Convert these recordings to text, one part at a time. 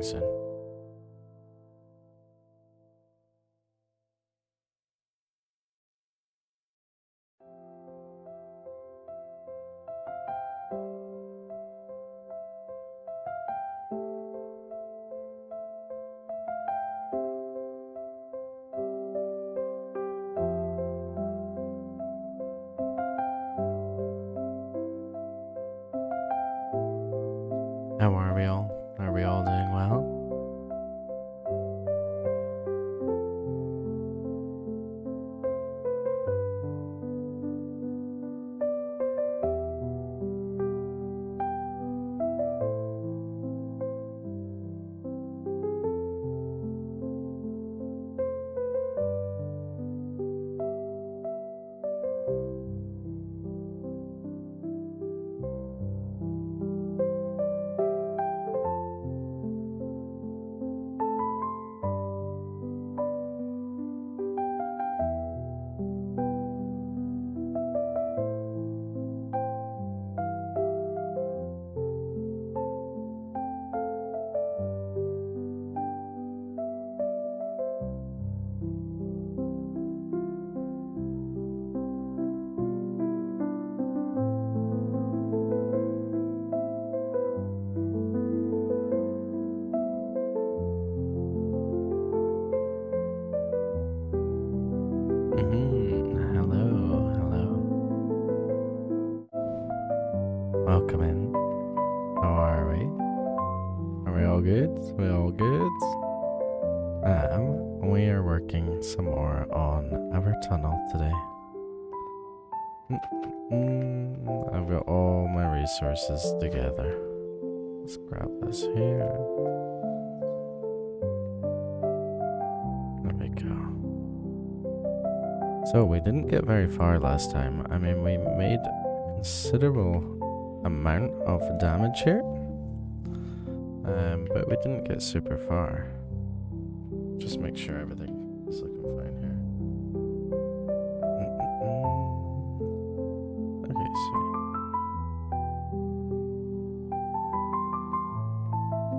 soon. How are we all? Are we all doing well? Hello, hello. Welcome in. How are we? Are we all good? We all good? We are working some more on our tunnel today. I've got all my resources together. Let's grab this here. There we go. So we didn't get very far last time. I mean, we made a considerable amount of damage here. But we didn't get super far. Just make sure everything is looking fine here. Okay, so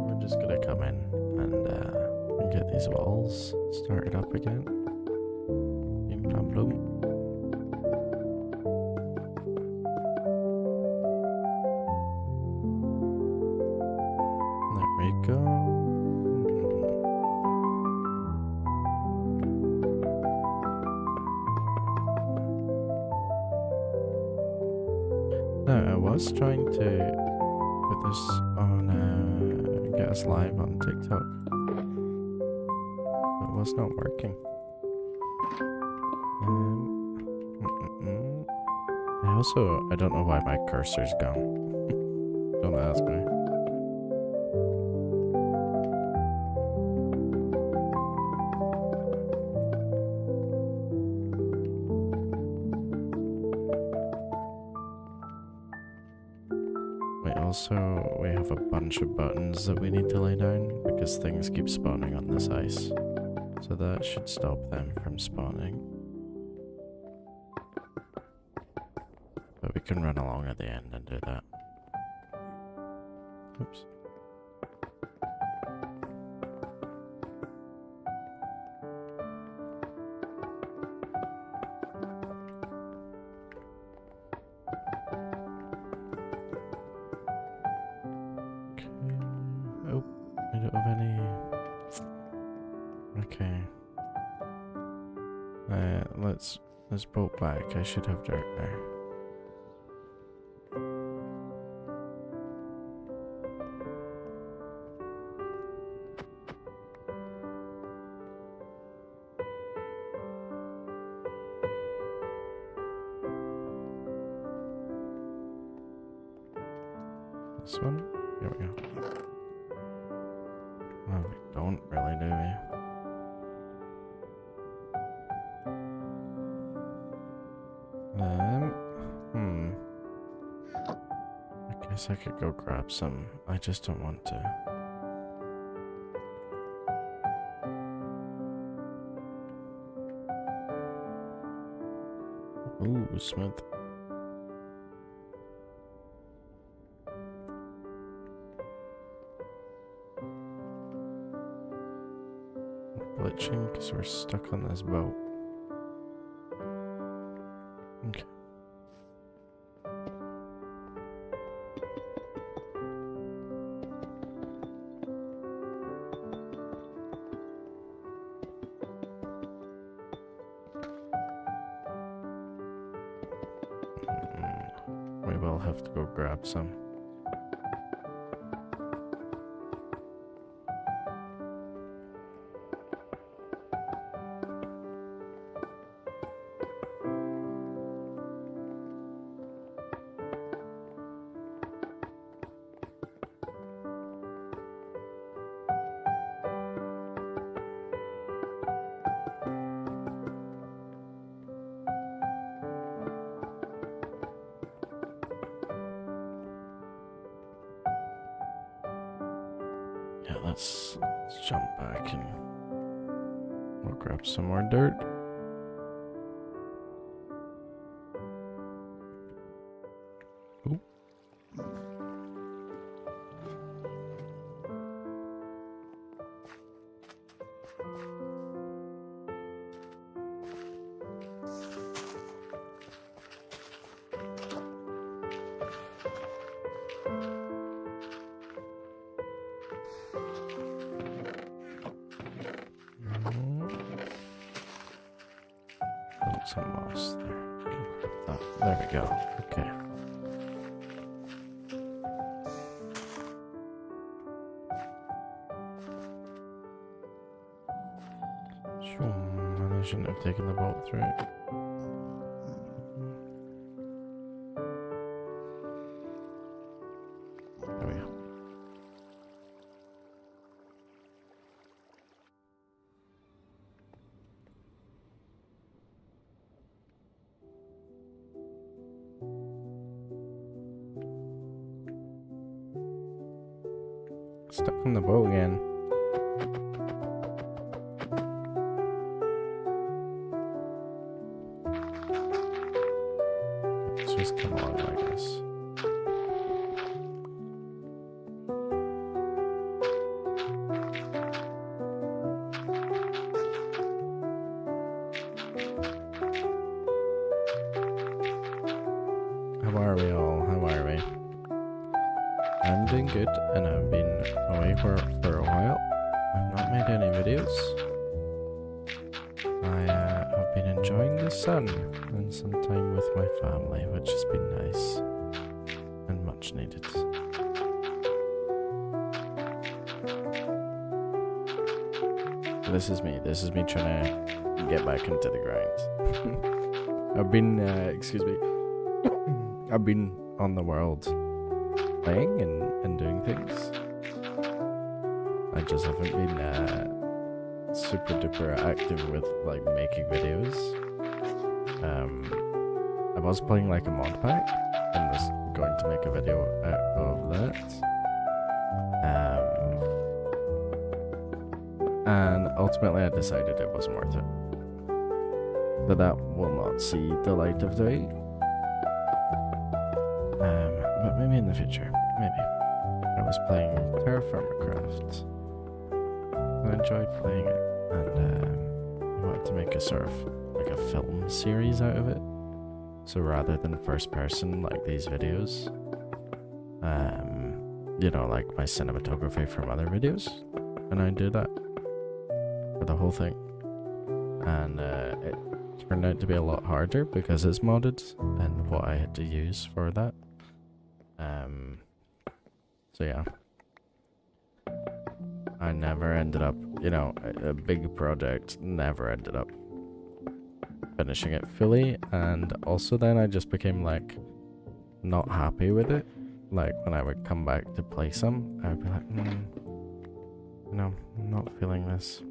we're just gonna come in and get these walls started up again. No problem. There we go. No, I was trying to put this on, get us live on TikTok. It was not working. I don't know why my cursor's gone. Don't ask me. We have a bunch of buttons that we need to lay down because things keep spawning on this ice. So that should stop them from spawning. But we can run along at the end and do that. Oops. Let's bolt back. I should have dirt there. This one? Here we go. Oh, we don't really, do we? I guess I could go grab some. I just don't want to. Ooh, smooth. glitching because we're stuck on this boat. Okay. We will have to go grab some. Yeah, let's jump back and we'll grab some more dirt. Ooh. Some moss there. Oh, there we go. Okay. I shouldn't have taken the boat through it. There we go. Stuck on the boat again. Let's just come along, I guess. How are we all? How are we? I'm doing good, and I've been away for a while. I've not made any videos. I have been enjoying the sun and some time with my family, which has been nice and much needed. This is me trying to get back into the grind. I've been, excuse me, I've been on the world playing and doing things. I just haven't been super duper active with like making videos. I was playing like a mod pack and was going to make a video out of that. And ultimately I decided it wasn't worth it. But that will not see the light of day. But maybe in the future. Maybe. I was playing Terraformcraft. I enjoyed playing it, and I wanted to make a sort of like a film series out of it. So rather than first person like these videos, you know, like my cinematography from other videos, and I did that for the whole thing. And it turned out to be a lot harder because it's modded and what I had to use for that. So yeah, I never ended up, you know, a big project, never ended up finishing it fully. And also then I just became like not happy with it. Like when I would come back to play some, I would be like, no, I'm not feeling this.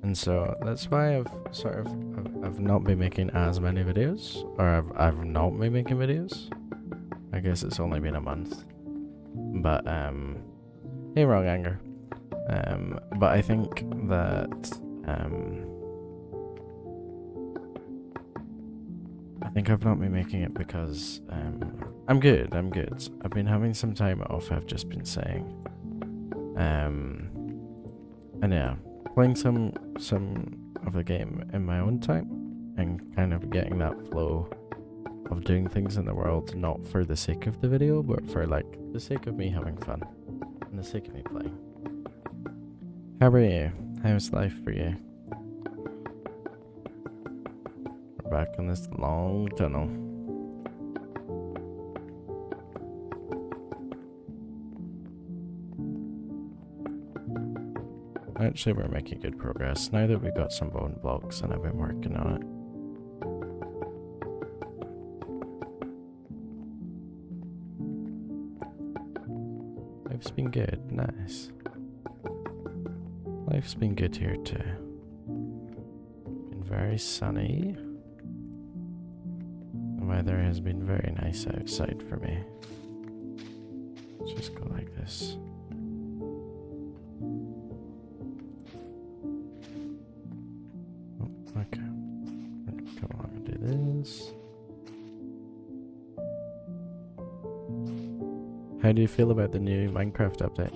And so that's why I've not been making as many videos, or I've not been making videos. I guess it's only been a month, but hey, wrong anger. But I think that think I've not been making it because I'm good. I've been having some time off, I've just been saying. And yeah, playing some of the game in my own time and kind of getting that flow of doing things in the world, not for the sake of the video, but for like the sake of me having fun and the sake of me playing. How about you? How's life for you? We're back on this long tunnel. Actually, we're making good progress now that we've got some bone blocks and I've been working on it. Life's been good, nice. Life's been good here too. Been very sunny. The weather has been very nice outside for me. Let's just go like this. Oh, okay. Come along and do this. How do you feel about the new Minecraft update?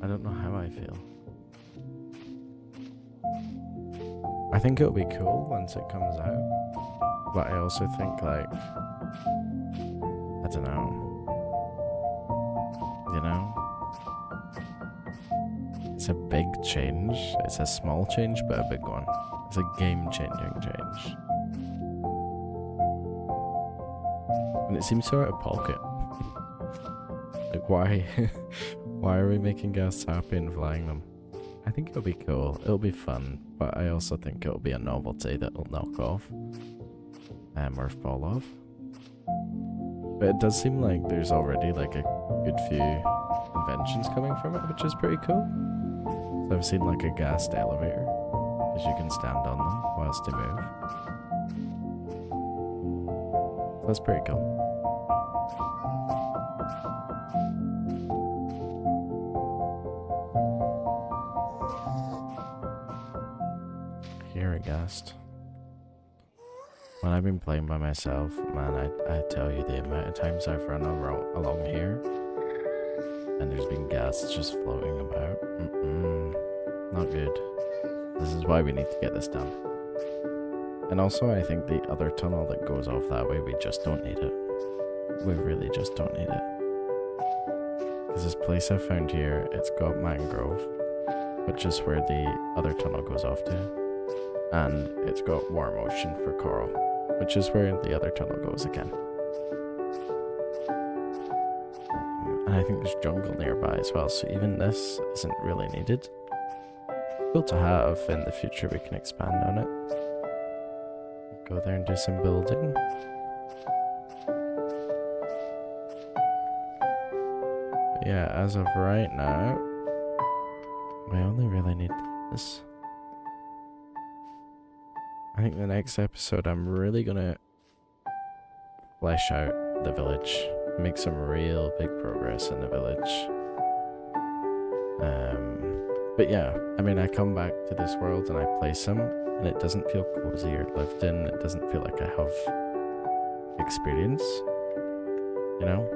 I don't know how I feel. I think it'll be cool once it comes out, but I also think like, I don't know, you know? It's a big change. It's a small change, but a big one. It's a game-changing change. And it seems so out of pocket. Like, why? Why are we making guests happy and flying them? I think it'll be cool. It'll be fun, but I also think it'll be a novelty that'll knock off, or fall off. But it does seem like there's already like a good few inventions coming from it, which is pretty cool. So I've seen like a gassed elevator, because you can stand on them whilst you move. So that's pretty cool. Here a guest. When I've been playing by myself, man, I tell you the amount of times I've run along here and there's been gas just floating about. Not good. This is why we need to get this done. And also I think the other tunnel that goes off that way, we just don't need it. We really just don't need it. Because this place I found here, it's got mangrove, which is where the other tunnel goes off to. And it's got warm ocean for coral, which is where the other tunnel goes again. And I think there's jungle nearby as well, so even this isn't really needed. Cool to have. In the future we can expand on it. Go there and do some building. But yeah, as of right now, we only really need this. I think the next episode I'm really gonna flesh out the village, make some real big progress in the village. But yeah, I mean, I come back to this world and I play some, and it doesn't feel cozy or lived in. It doesn't feel like I have experience, you know?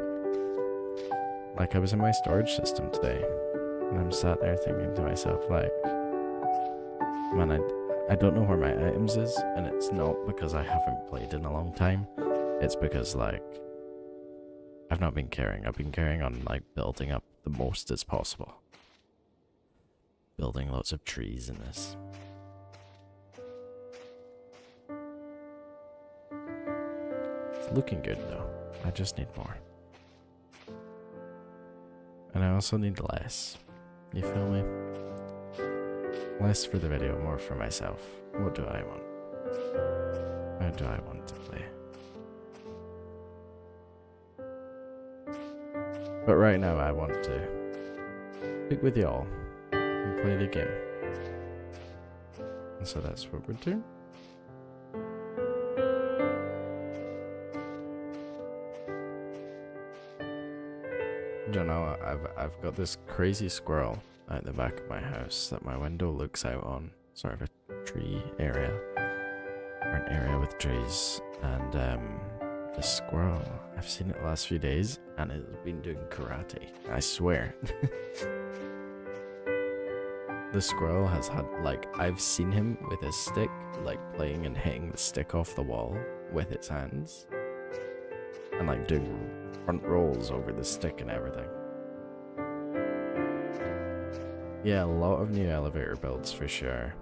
Like I was in my storage system today, and I'm sat there thinking to myself like, man, I don't know where my items is, and it's not because I haven't played in a long time. It's because, like, I've not been caring. I've been caring on, like, building up the most as possible. Building lots of trees in this. It's looking good, though. I just need more. And I also need less. You feel me? Less for the video, more for myself. What do I want? How do I want to play? But right now I want to speak with y'all and play the game. And so that's what we're doing. I don't know, I've got this crazy squirrel at the back of my house that my window looks out on. Sort of a tree area, or an area with trees, and the squirrel, I've seen it the last few days, and it's been doing karate, I swear. The squirrel has had, like, I've seen him with his stick, like, playing and hitting the stick off the wall with its hands, and, like, doing front rolls over the stick and everything. Yeah, a lot of new elevator builds for sure.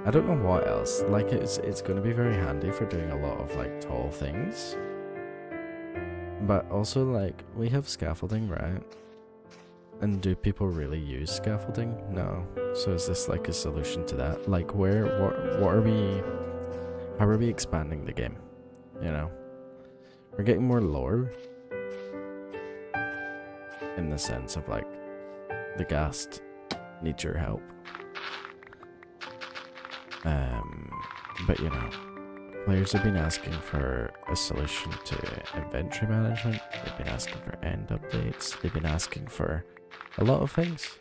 I don't know what else. Like, it's going to be very handy for doing a lot of, like, tall things. But also, like, we have scaffolding, right? And do people really use scaffolding? No. So is this, like, a solution to that? Like, what are we... How are we expanding the game? You know? We're getting more lore. In the sense of, like, the ghast needs your help. But you know, players have been asking for a solution to inventory management. They've been asking for end updates. They've been asking for a lot of things.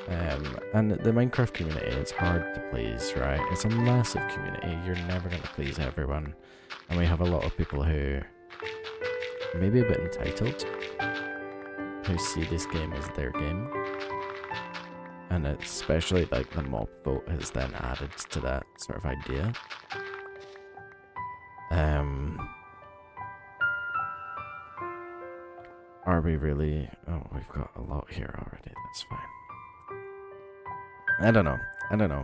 And the Minecraft community, it's hard to please, right? It's a massive community. You're never going to please everyone. And we have a lot of people who may be a bit entitled, who see this game as their game. And especially, like, the mob vote has then added to that sort of idea. Are we really... Oh, we've got a lot here already. That's fine. I don't know.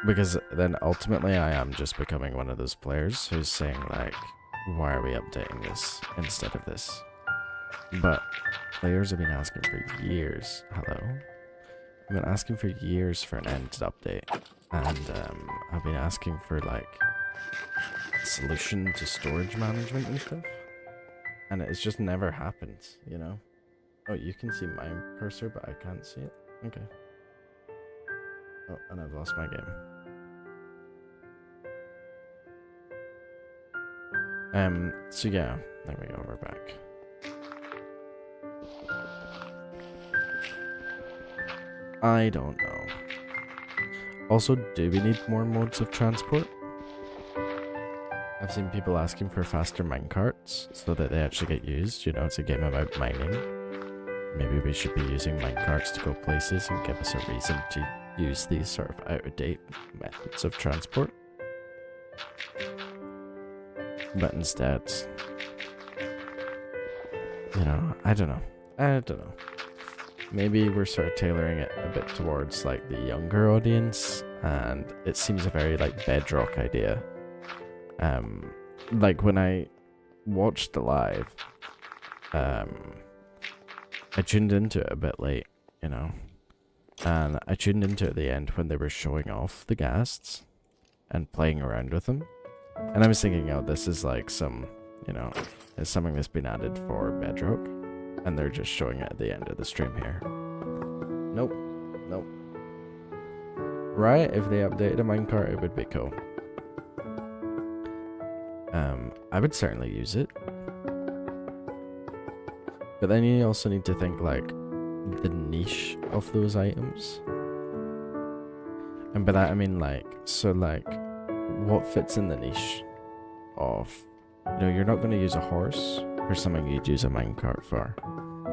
Because then ultimately I am just becoming one of those players who's saying, like, why are we updating this instead of this? But players have been asking for years. Hello? I've been asking for years for an end update. And I've been asking for, like, a solution to storage management and stuff. And it's just never happened, you know? Oh, you can see my cursor, but I can't see it? Okay. Oh, and I've lost my game. So yeah, there we go, we're back. I don't know. Also, do we need more modes of transport? I've seen people asking for faster minecarts so that they actually get used. You know, it's a game about mining. Maybe we should be using minecarts to go places and give us a reason to use these sort of out-of-date methods of transport. But instead, you know, I don't know. Maybe we're sort of tailoring it a bit towards, like, the younger audience, and it seems a very, like, Bedrock idea. Like, when I watched the live, I tuned into it a bit late, you know, and I tuned into it at the end when they were showing off the ghasts and playing around with them, and I was thinking, oh, this is like some, you know, it's something that's been added for Bedrock, and they're just showing it at the end of the stream here. Nope. Right, if they updated a minecart, it would be cool. I would certainly use it. But then you also need to think, like, the niche of those items. And by that I mean, like, so, like, what fits in the niche of, you know, you're not going to use a horse for something you'd use a minecart for.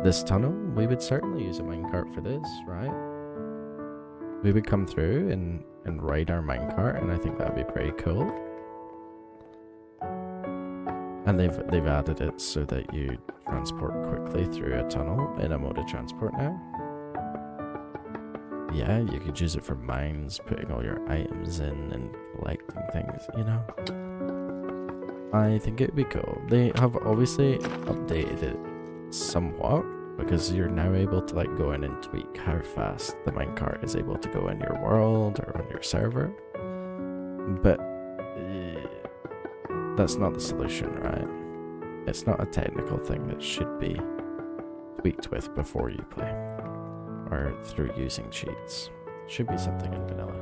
This tunnel, we would certainly use a minecart for this, right? We would come through and ride our minecart, and I think that'd be pretty cool. And they've added it so that you transport quickly through a tunnel in a mode of transport now. Yeah, you could use it for mines, putting all your items in and collecting things, you know? I think it'd be cool. They have obviously updated it somewhat, because you're now able to, like, go in and tweak how fast the minecart is able to go in your world or on your server. But that's not the solution, right? It's not a technical thing that should be tweaked with before you play, or through using cheats. It should be something in vanilla.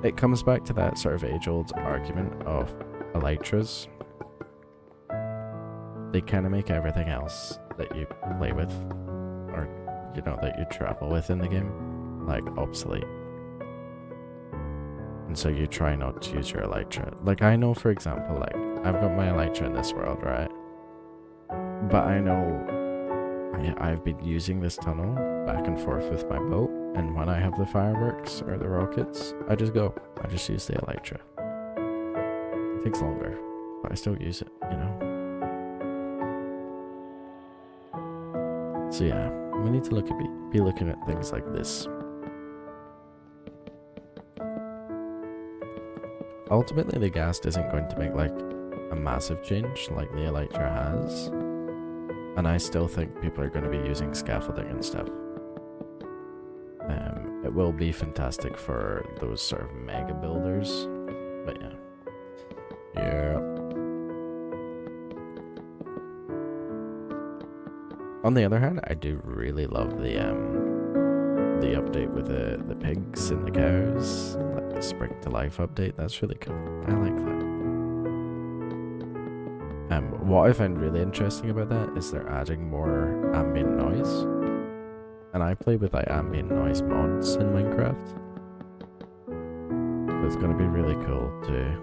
It comes back to that sort of age-old argument of elytras. They kind of make everything else that you play with, or you know, that you travel with in the game, like, obsolete. And so you try not to use your elytra. Like, I know, for example, like, I've got my elytra in this world, right? But I know I've been using this tunnel back and forth with my boat, and when I have the fireworks or the rockets, I just use the elytra. It takes longer, but I still use it, you know? So yeah, we need to be looking at things like this. Ultimately, the ghast isn't going to make like a massive change like the elytra has, and I still think people are going to be using scaffolding and stuff. It will be fantastic for those sort of mega builders, but yeah. Yeah. On the other hand, I do really love the update with the pigs and the cows, like the spring to life update. That's really cool. I like that. What I find really interesting about that is they're adding more ambient noise, and I play with like ambient noise mods in Minecraft, so it's gonna be really cool to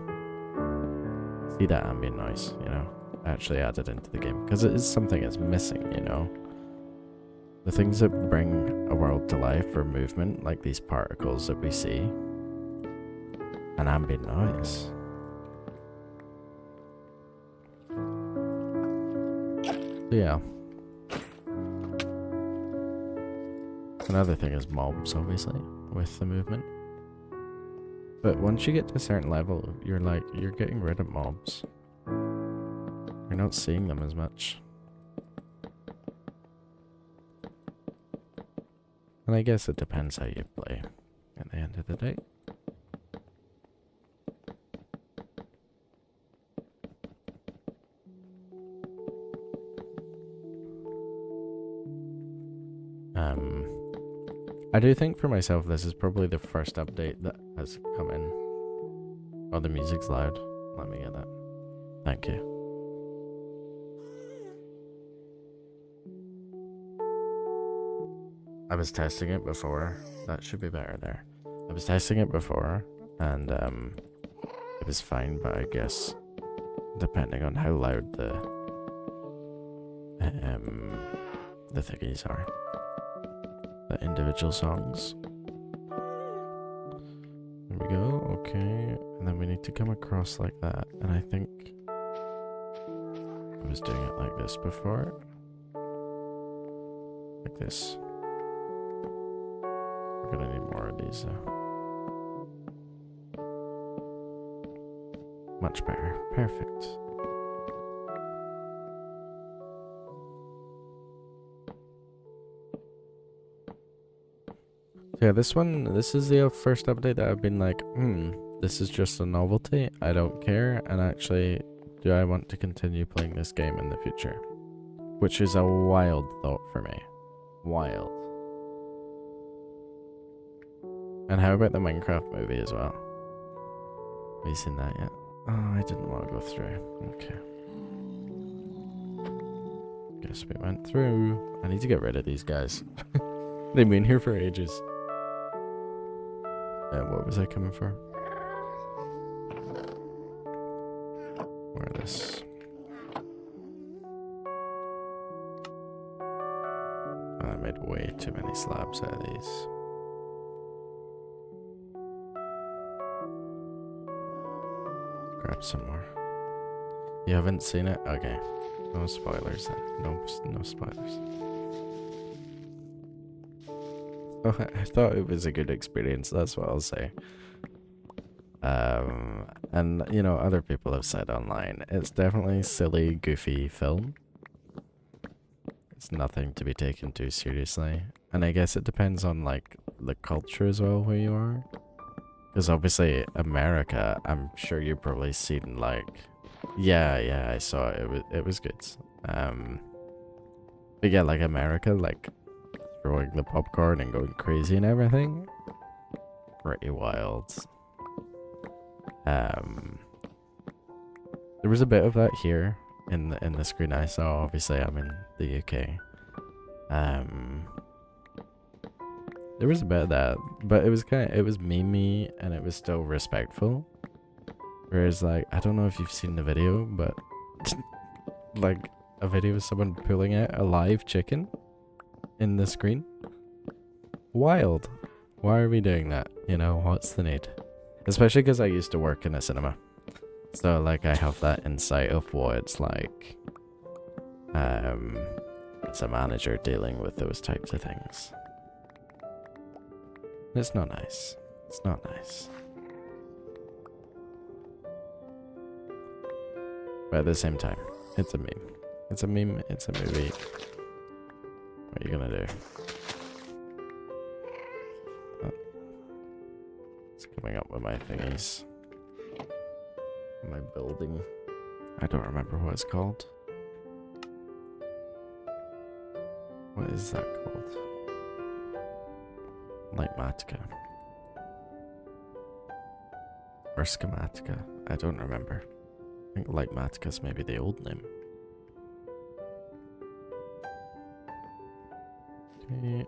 see that ambient noise, you know, actually added into the game, because it is something that's missing, you know. The things that bring a world to life or movement, like these particles that we see, and ambient noise. So yeah. Another thing is mobs, obviously, with the movement. But once you get to a certain level, you're getting rid of mobs. You're not seeing them as much. And I guess it depends how you play at the end of the day. I do think for myself this is probably the first update that has come in. Oh, the music's loud. Let me get that. Thank you. I was testing it before. That should be better there. I was testing it before, and it was fine, but I guess depending on how loud the thingies are, the individual songs. There we go. Okay, and then we need to come across like that, and I think I was doing it like this before, like this. We're gonna need more of these though. Much better. Perfect. So yeah, this is the first update that I've been like, this is just a novelty. I don't care, and actually, do I want to continue playing this game in the future? Which is a wild thought for me. Wild. And how about the Minecraft movie as well? Have you seen that yet? Oh, I didn't want to go through. Okay. Guess we went through. I need to get rid of these guys. They've been here for ages. What was I coming for? Where this? Oh, I made way too many slabs out of these. Grab some more. You haven't seen it? Okay. No spoilers then. No spoilers. Oh, I thought it was a good experience, that's what I'll say. And, you know, other people have said online, it's definitely a silly, goofy film. It's nothing to be taken too seriously. And I guess it depends on, like, the culture as well, where you are. Because obviously, America, I'm sure you've probably seen, like... Yeah, I saw it. It was good. But yeah, like, America, like... throwing the popcorn and going crazy and everything. Pretty wild. There was a bit of that here in the screen I saw. Obviously, I'm in the UK. There was a bit of that, but it was memey and it was still respectful. Whereas, like, I don't know if you've seen the video, but like a video of someone pulling out a live chicken in the screen. Wild. Why are we doing that? You know, what's the need? Especially because I used to work in a cinema. So, like, I have that insight of what it's like as a manager dealing with those types of things. It's not nice. It's not nice. But at the same time, it's a meme. It's a meme, it's a movie. What are you gonna do? Oh. It's coming up with my thingies. My building. I don't remember what it's called. What is that called? Lightmatica. Or Schematica. I don't remember. I think Lightmatica's maybe the old name. Okay.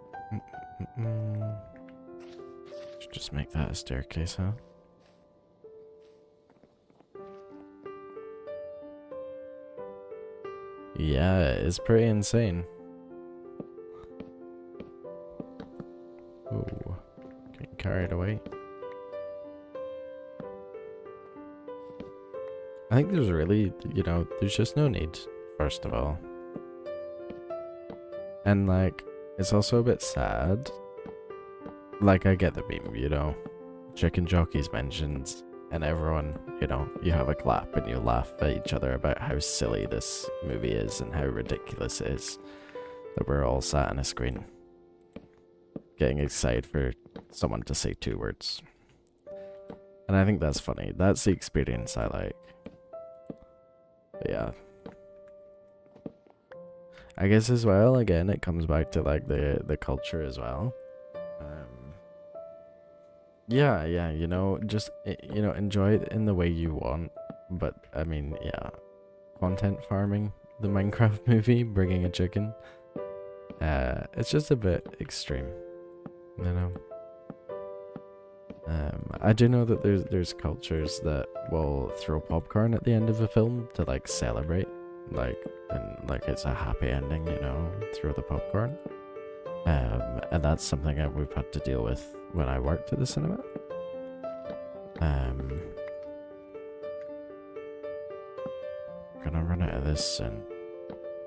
Should just make that a staircase, huh? Yeah, it's pretty insane. Ooh, getting carried away. I think there's really, you know, there's just no need, first of all. And, like, it's also a bit sad. Like, I get the meme, you know. Chicken jockeys mentioned, and everyone, you know, you have a clap and you laugh at each other about how silly this movie is and how ridiculous it is that we're all sat on a screen getting excited for someone to say 2 words. And I think that's funny. That's the experience I like. But yeah. I guess as well, again, it comes back to like the culture as well. Yeah, you know, just, you know, enjoy it in the way you want. But, I mean, yeah. Content farming, the Minecraft movie, bringing a chicken. It's just a bit extreme, you know. I do know that there's cultures that will throw popcorn at the end of a film to, like, celebrate. Like, and, like, it's a happy ending, you know, throw the popcorn. And that's something that we've had to deal with when I worked at the cinema. Gonna run out of this soon.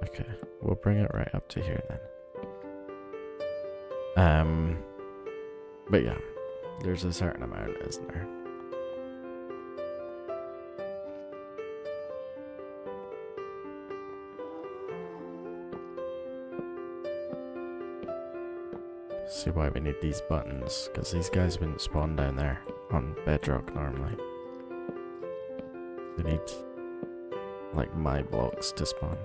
Okay, we'll bring it right up to here then. But yeah, there's a certain amount, isn't there? See why we need these buttons, because these guys wouldn't spawn down there on bedrock normally. They need, like, my blocks to spawn.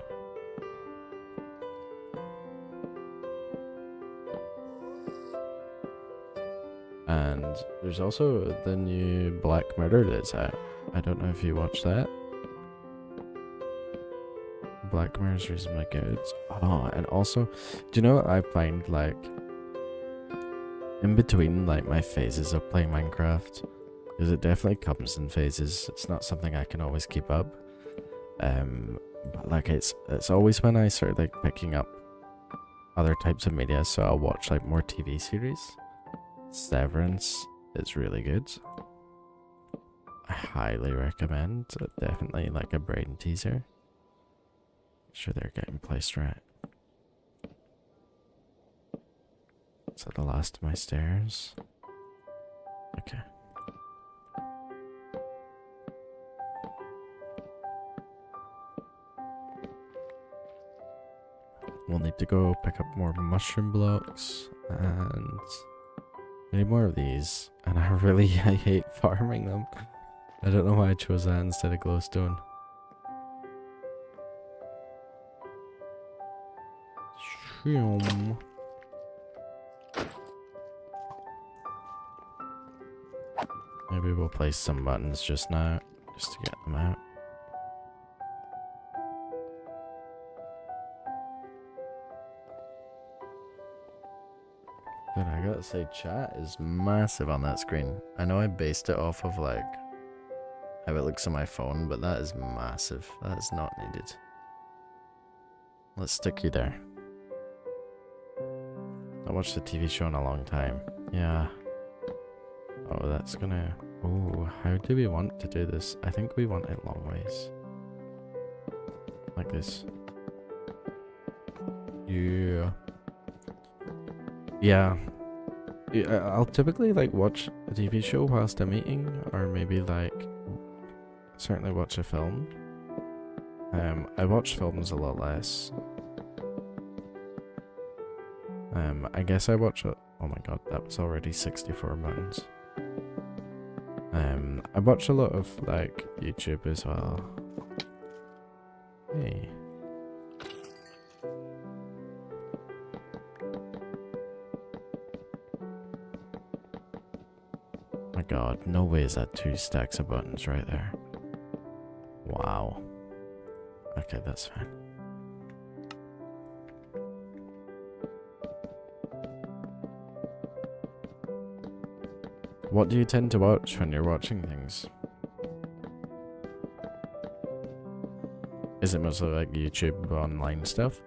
And there's also the new Black Mirror that's out. I don't know if you watched that. Black Mirror's reasonably good. Oh, and also, do you know what I find, like, in between, like, my phases of playing Minecraft, because it definitely comes in phases. It's not something I can always keep up. But, like, it's always when I start, like, picking up other types of media, so I'll watch, like, more TV series. Severance is really good. I highly recommend. Definitely, like, a brain teaser. Make sure they're getting placed right. Is that the last of my stairs? Okay. We'll need to go pick up more mushroom blocks, and we need more of these. And I hate farming them. I don't know why I chose that instead of glowstone. Shroom. Maybe we'll place some buttons just now, just to get them out. Then I got about to say, chat is massive on that screen. I know I based it off of like how it looks on my phone, but that is massive. That is not needed. Let's stick you there. I watched the TV show in a long time. Yeah. Oh, that's gonna... Oh, how do we want to do this? I think we want it long ways. Like this. Yeah. Yeah. I'll typically like watch a TV show whilst I'm eating, or maybe like certainly watch a film. I watch films a lot less. I guess I watch a... Oh my god, that was already 64 buttons. I watch a lot of like YouTube as well. Hey. My god, no way is that 2 stacks of buttons right there. Wow. Okay, that's fine. What do you tend to watch when you're watching things? Is it mostly like YouTube online stuff?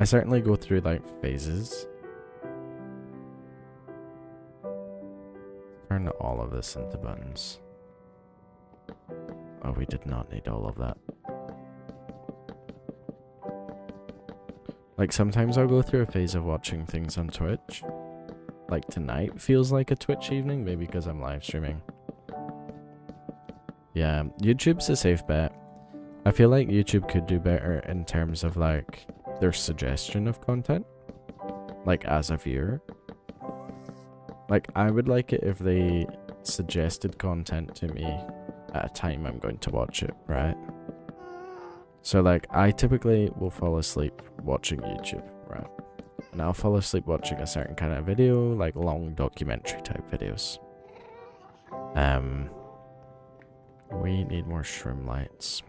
I certainly go through like phases. Turn all of this into buttons. Oh, we did not need all of that. Like sometimes I'll go through a phase of watching things on Twitch. Like tonight feels like a Twitch evening, maybe because I'm live streaming. Yeah, YouTube's a safe bet. I feel like YouTube could do better in terms of like their suggestion of content. Like as a viewer. Like I would like it if they suggested content to me at a time I'm going to watch it, right? So like I typically will fall asleep watching YouTube, right? And I'll fall asleep watching a certain kind of video, like long documentary type videos. We need more shroom lights.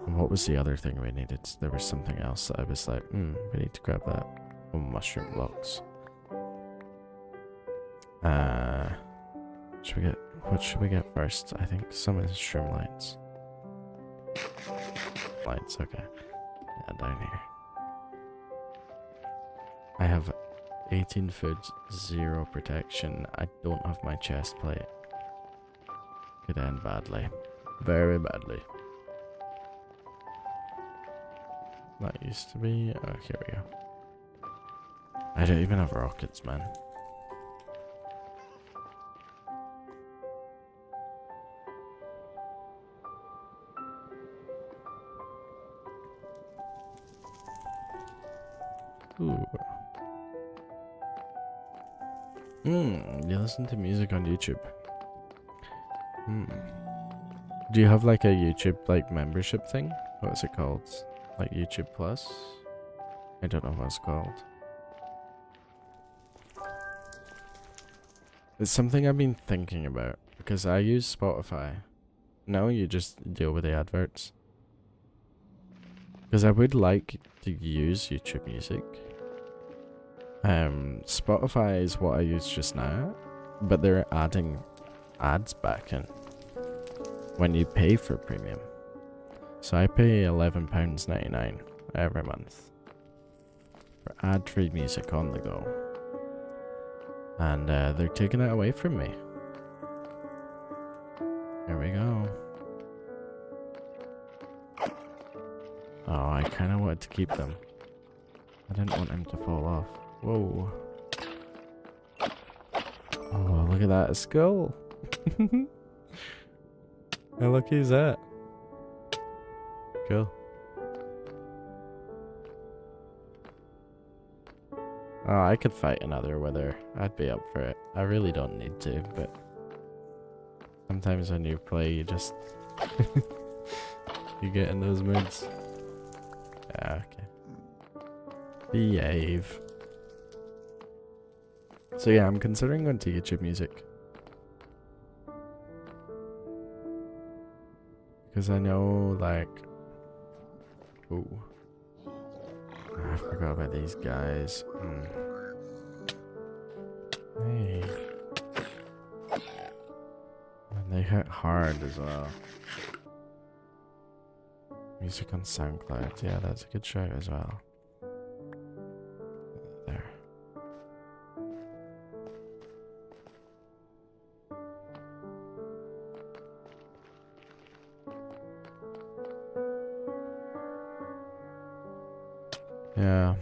And what was the other thing we needed? There was something else that I was like, we need to grab that. Oh, mushroom blocks. What should we get first? I think some of the shroom lights. Lights, okay. Yeah, down here. I have 18 food, 0 protection. I don't have my chest plate. Could end badly. Very badly. That used to be... Oh, here we go. I don't even have rockets, man. Ooh. You listen to music on YouTube. Do you have like a YouTube like membership thing? What is it called? Like YouTube Plus? I don't know what it's called. It's something I've been thinking about because I use Spotify. No, you just deal with the adverts. Because I would like to use YouTube Music. Spotify is what I use just now, but they're adding ads back in when you pay for premium. So I pay £11.99 every month for ad-free music on the go. And they're taking it away from me. Here we go. Oh, I kind of wanted to keep them. I didn't want him to fall off. Whoa. Oh, look at that, a skull. How lucky is that? Cool. Oh, I could fight another wither. I'd be up for it. I really don't need to, but sometimes when you play, you just you get in those moods. Yeah, okay. Behave. So yeah, I'm considering going to YouTube Music. Because I know, like... Ooh. I forgot about these guys. Hey. And they hit hard as well. Music on SoundCloud. Yeah, that's a good shout as well. There. Yeah.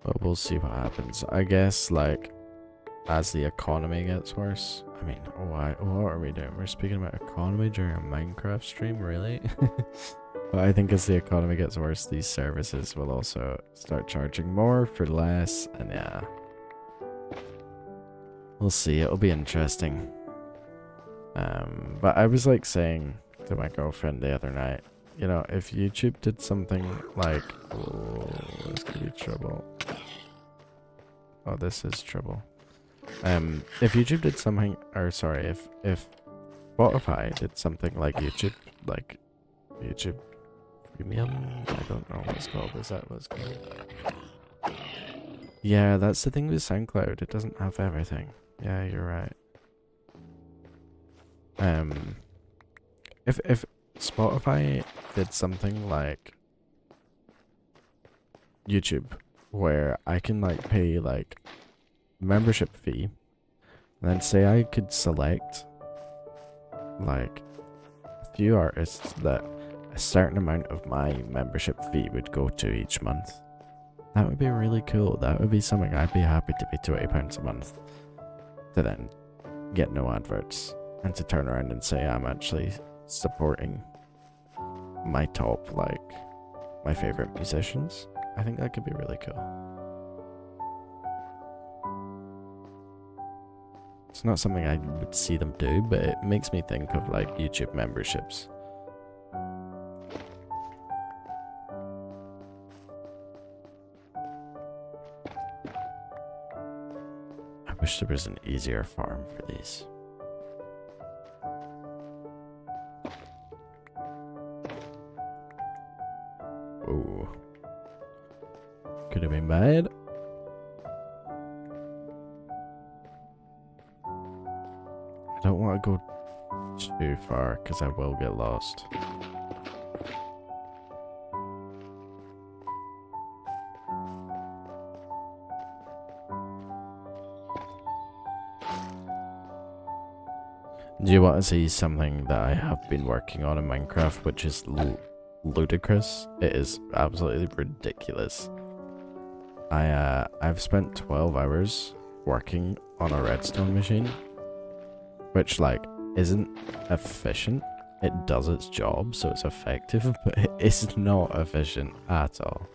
But we'll see what happens. I guess, like, as the economy gets worse. I mean, what are we doing? We're speaking about economy during a Minecraft stream, really? But I think as the economy gets worse, these services will also start charging more for less, and yeah. We'll see, it'll be interesting. But I was like saying to my girlfriend the other night, you know, if YouTube did something like, oh, this could be trouble. Oh, this is trouble. If YouTube did something, or sorry, if Spotify did something like YouTube Premium, I don't know what it's called. Is that what it's called? Yeah, that's the thing with SoundCloud. It doesn't have everything. Yeah, you're right. If Spotify did something like YouTube, where I can like pay like membership fee, and then say I could select like a few artists that a certain amount of my membership fee would go to each month. That would be really cool. That would be something I'd be happy to pay £20 a month to then get no adverts, and to turn around and say I'm actually supporting my top, like, my favorite musicians. I think that could be really cool. It's not something I would see them do, but it makes me think of like YouTube memberships. I wish there was an easier farm for these. Ooh. Could have been bad. I don't want to go too far because I will get lost. Do you want to see something that I have been working on in Minecraft, which is ludicrous? It is absolutely ridiculous. I've spent 12 hours working on a redstone machine, which like isn't efficient. It does its job, so it's effective, but it is not efficient at all,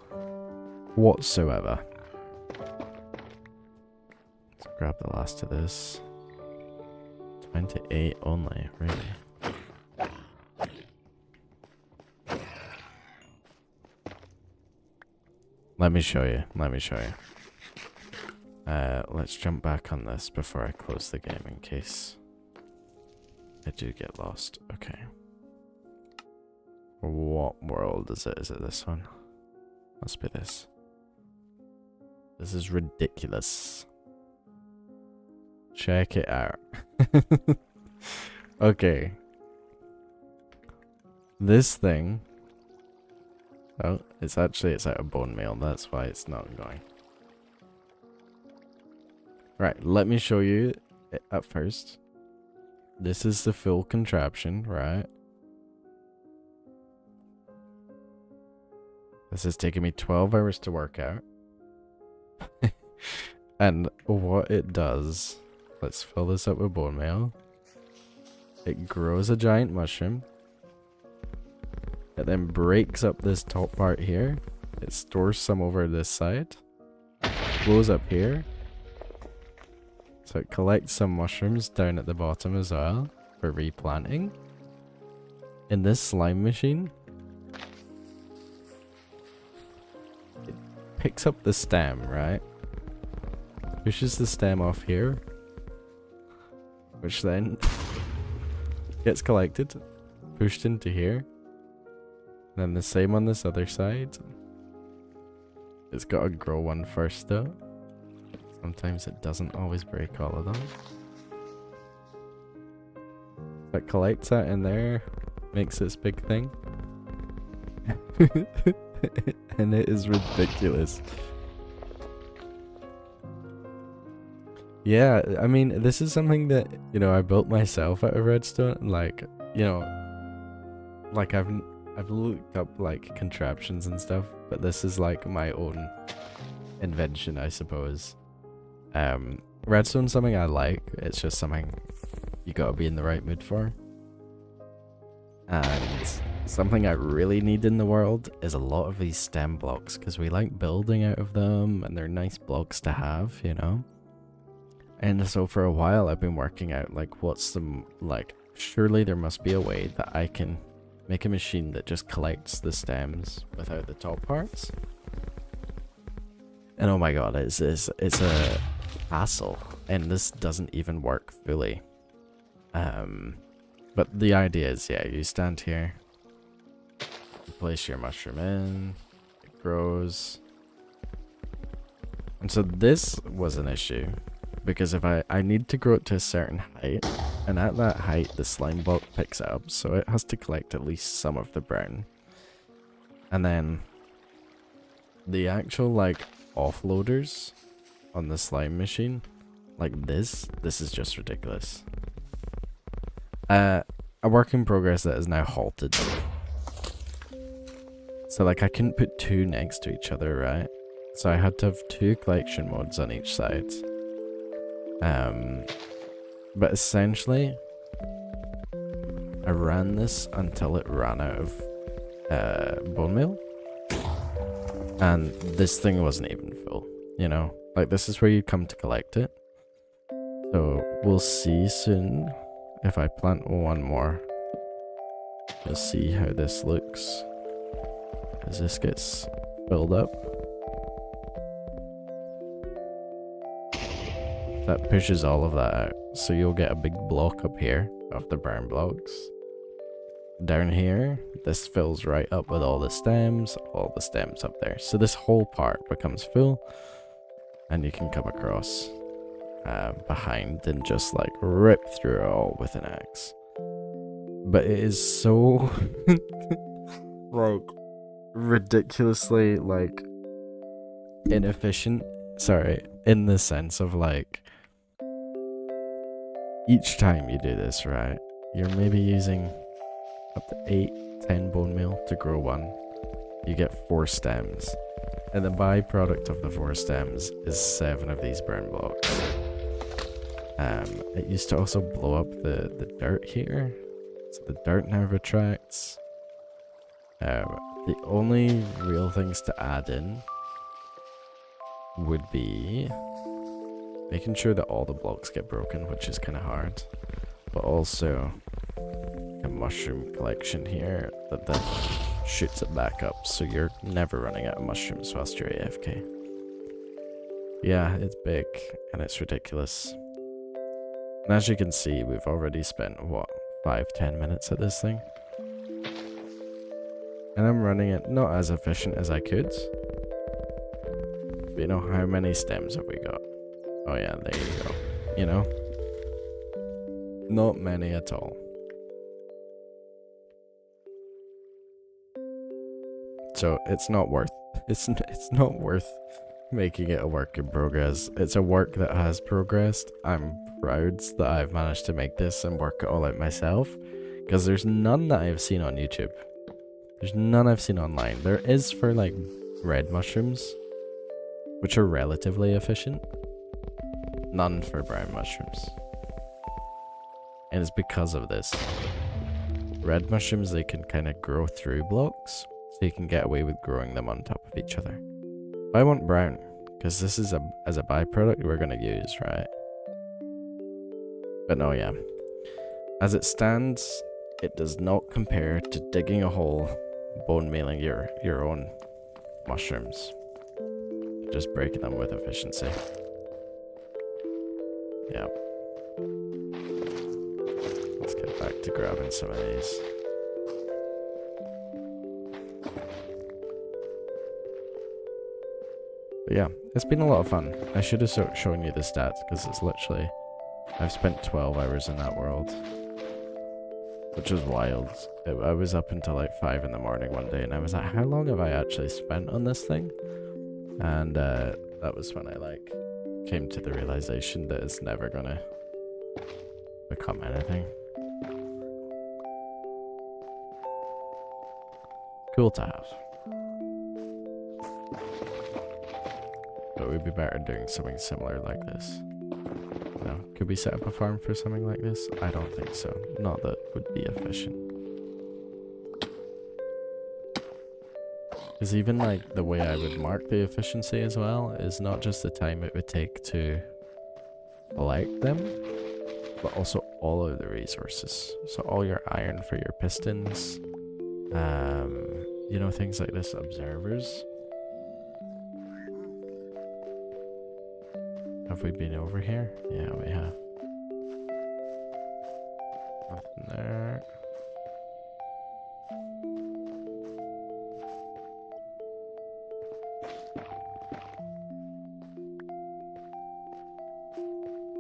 whatsoever. Let's grab the last of this. 28 only, really. Let me show you. Let's jump back on this before I close the game in case I do get lost. Okay. What world is it? Is it this one? Must be this. This is ridiculous. Check it out. Okay. This thing. Oh, it's out of bone meal. That's why it's not going. Right, let me show you it at first. This is the full contraption, right? This has taken me 12 hours to work out. And what it does, let's fill this up with bone meal. It grows a giant mushroom. It then breaks up this top part here. It stores some over this side. Blows up here. So it collects some mushrooms down at the bottom as well for replanting. In this slime machine, it picks up the stem, right? Pushes the stem off here, which then gets collected, pushed into here. Then the same on this other side. It's got to grow one first though. Sometimes it doesn't always break all of them. But collects that in there, makes this big thing. And it is ridiculous. Yeah, I mean, this is something that, you know, I built myself out of redstone. Like, you know, like I've looked up like contraptions and stuff, but this is like my own invention, I suppose. Redstone's something I like. It's just something you gotta be in the right mood for. And something I really need in the world is a lot of these stem blocks, because we like building out of them and they're nice blocks to have, you know? And so for a while I've been working out like what's the, like, surely there must be a way that I can make a machine that just collects the stems without the top parts. And oh my god, it's a hassle, and this doesn't even work fully. But the idea is, yeah, you stand here, you place your mushroom in, it grows. And so this was an issue, because if I need to grow it to a certain height, and at that height the slime block picks it up, so it has to collect at least some of the brown. And then the actual like offloaders on the slime machine, like this is just ridiculous. A work in progress that is now halted. So like I couldn't put two next to each other, right? So I had to have two collection modes on each side. But essentially I ran this until it ran out of bone meal. And this thing wasn't even full, you know? Like, this is where you come to collect it. So we'll see soon. If I plant one more, you'll see how this looks as this gets filled up. That pushes all of that out, so you'll get a big block up here of the brown blocks. Down here, this fills right up with all the stems up there. So this whole part becomes full, and you can come across behind and just like rip through it all with an axe. But it is so like ridiculously like inefficient, sorry, in the sense of like each time you do this, right, you're maybe using up to 8-10 bone meal to grow one. You get 4 stems, and the byproduct of the 4 stems is 7 of these brown blocks. It used to also blow up the dirt here, so the dirt now retracts. The only real things to add in would be making sure that all the blocks get broken, which is kind of hard, but also a mushroom collection here that then shoots it back up, so you're never running out of mushrooms whilst you're AFK. Yeah, it's big and it's ridiculous. And as you can see, we've already spent, what, 5-10 minutes at this thing? And I'm running it not as efficient as I could. But you know, how many stems have we got? Oh yeah, there you go. You know? Not many at all. So it's not worth, it's not worth making it a work in progress. It's a work that has progressed. I'm proud that I've managed to make this and work it all out myself, because there's none that I've seen on YouTube. There's none I've seen online. There is for like red mushrooms, which are relatively efficient. None for brown mushrooms. And it's because of this. Red mushrooms, they can kind of grow through blocks, so you can get away with growing them on top of each other. But I want brown, because this is as a byproduct we're going to use, right? But no, yeah. As it stands, it does not compare to digging a hole, bone mealing your own mushrooms. Just breaking them with efficiency. Yeah. Let's get back back to grabbing some of these. But yeah, it's been a lot of fun. I should have shown you the stats, because it's literally... I've spent 12 hours in that world. Which was wild. I was up until like 5 in the morning one day, and I was like, how long have I actually spent on this thing? And that was when I like came to the realization that it's never gonna become anything. Cool to have. But we'd be better doing something similar like this. You know, could we set up a farm for something like this? I don't think so. Not that would be efficient. Because even like the way I would mark the efficiency as well is not just the time it would take to collect them, but also all of the resources. So all your iron for your pistons, you know, things like this, observers. Have we been over here? Yeah, we have. Nothing there.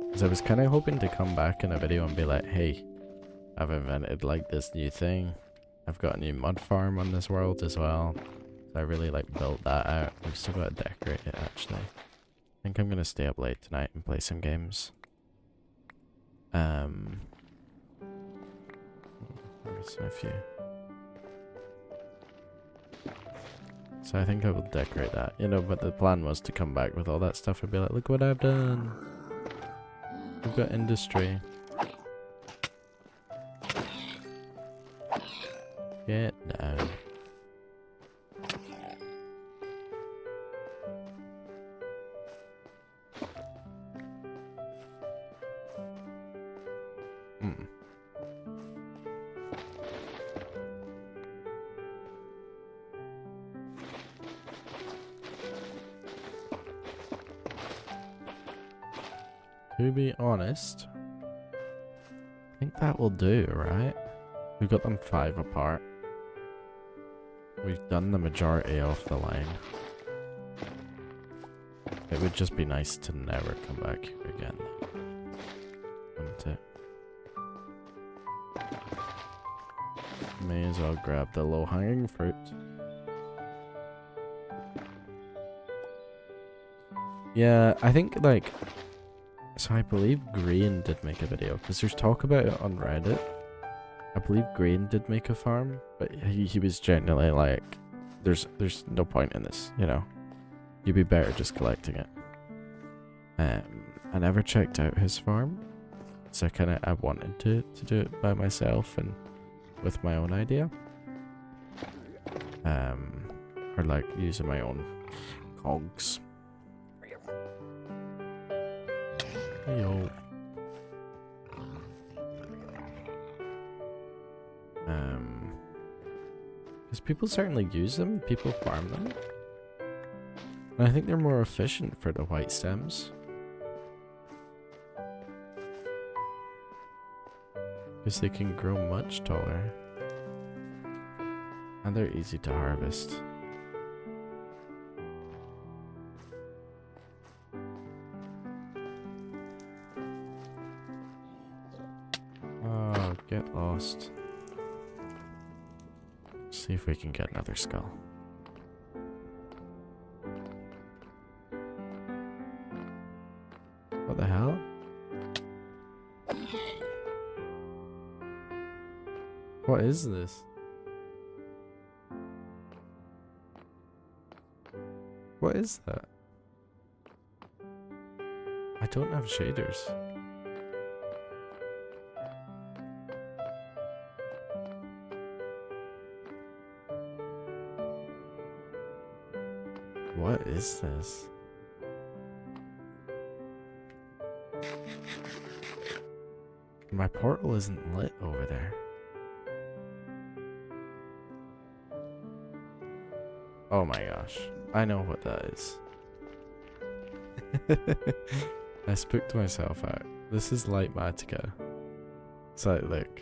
Because I was kind of hoping to come back in a video and be like, hey, I've invented like this new thing. I've got a new mud farm on this world as well. So I really like built that out. We've still got to decorate it actually. I think I'm gonna stay up late tonight and play some games. There's a few. So I think I will decorate that, you know, but the plan was to come back with all that stuff and be like, look what I've done. We've got industry. Get down. To be honest, I think that will do, right? We've got them 5 apart. We've done the majority of the line. It would just be nice to never come back here again, wouldn't it? May as well grab the low-hanging fruit. Yeah, I think like... So I believe Green did make a video, because there's talk about it on Reddit. I believe Green did make a farm, but he was generally like, there's no point in this, you know. You'd be better just collecting it. I never checked out his farm, so I wanted to do it by myself and with my own idea. Or like using my own cogs. Heyo. Because people certainly use them, people farm them. And I think they're more efficient for the white stems. Because they can grow much taller. And they're easy to harvest. Oh, get lost. See if we can get another skull. What the hell? What is this? What is that? I don't have shaders. What is this? My portal isn't lit over there. Oh my gosh. I know what that is. I spooked myself out. This is Light Matica. So look.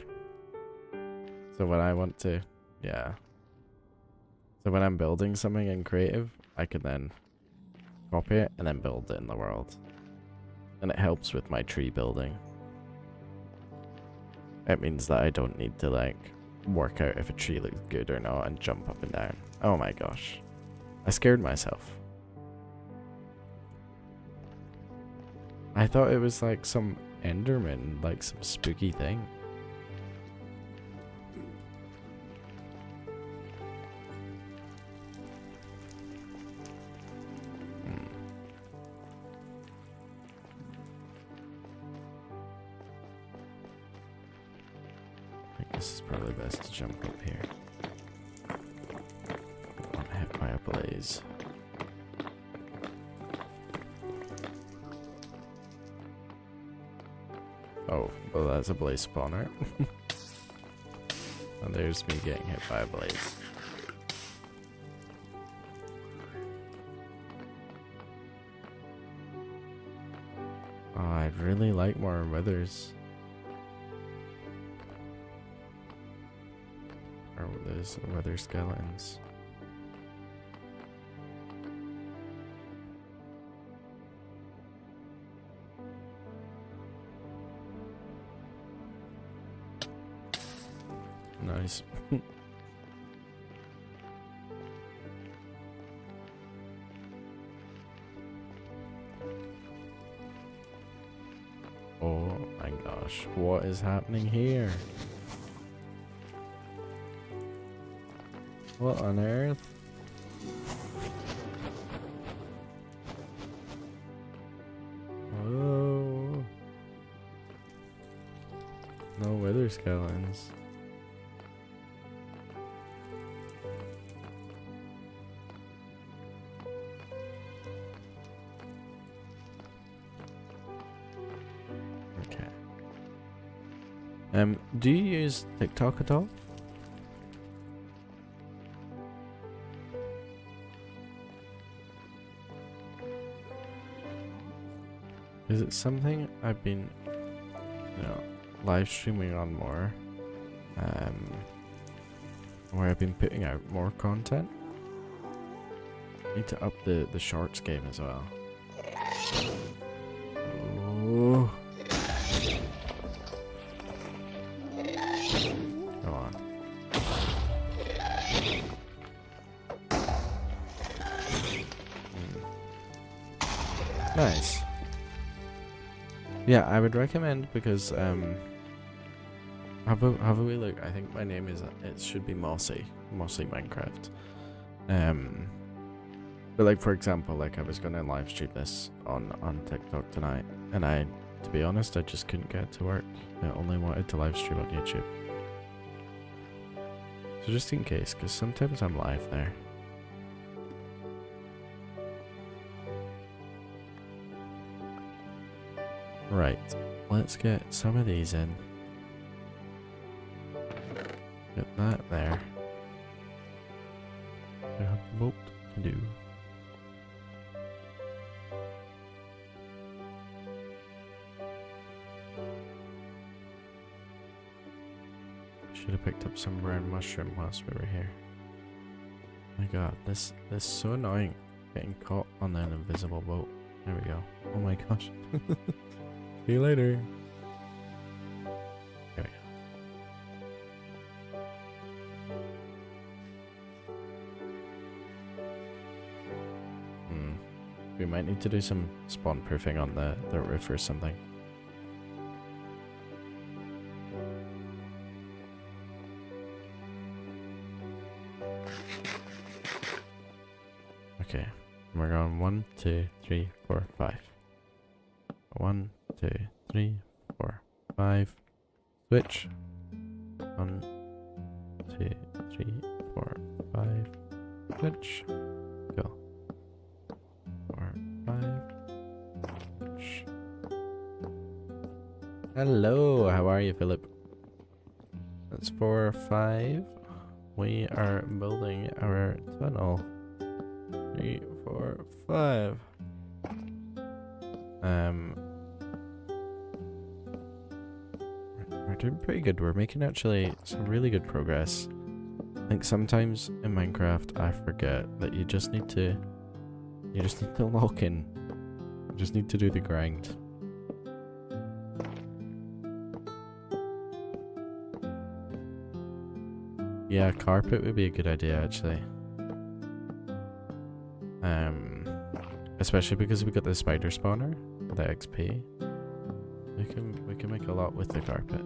So when I want to, yeah. So when I'm building something in creative, I can then copy it and then build it in the world. And it helps with my tree building. It means that I don't need to like work out if a tree looks good or not and jump up and down. Oh my gosh. I scared myself. I thought it was like some Enderman, like some spooky thing. I think this is probably best to jump up here. Not hit by a blaze. Oh, well that's a blaze spawner. And there's me getting hit by a blaze. Oh, I'd really like more withers. Or there's wither skeletons. Nice. Oh my gosh, what is happening here? What on earth? Oh. No wither skeletons. Do you use TikTok at all? Is it something I've been, live streaming on more? Where I've been putting out more content? I need to up the shorts game as well. Oh. Come on. Nice. Yeah, I would recommend because have a wee look. I think my name is it should be Mossy Minecraft. But like for example, like I was gonna live stream this on TikTok tonight, and to be honest, I just couldn't get it to work. I only wanted to live stream on YouTube. So just in case, because sometimes I'm live there. Right, let's get some of these in. Get that there. I have the boat to do. Should have picked up some brown mushroom whilst we were here. My god, this is so annoying. Getting caught on an invisible boat. There we go. Oh my gosh. See you later. There we go. We might need to do some spawn proofing on the roof or something. Okay, we're going 1, 2, 3, 4, 5. 1, 2, 3, 4, 5. Switch. 1, 2, 3, 4, 5. Switch. Go. 4, 5. Switch. Hello, how are you, Philip? That's 4, 5. We are building our tunnel. 3, 4, 5. we're doing pretty good. We're making actually some really good progress. I think sometimes in Minecraft I forget that you just need to lock in. You just need to do the grind. Yeah, carpet would be a good idea actually. Especially because we got the spider spawner, the XP. We can make a lot with the carpet.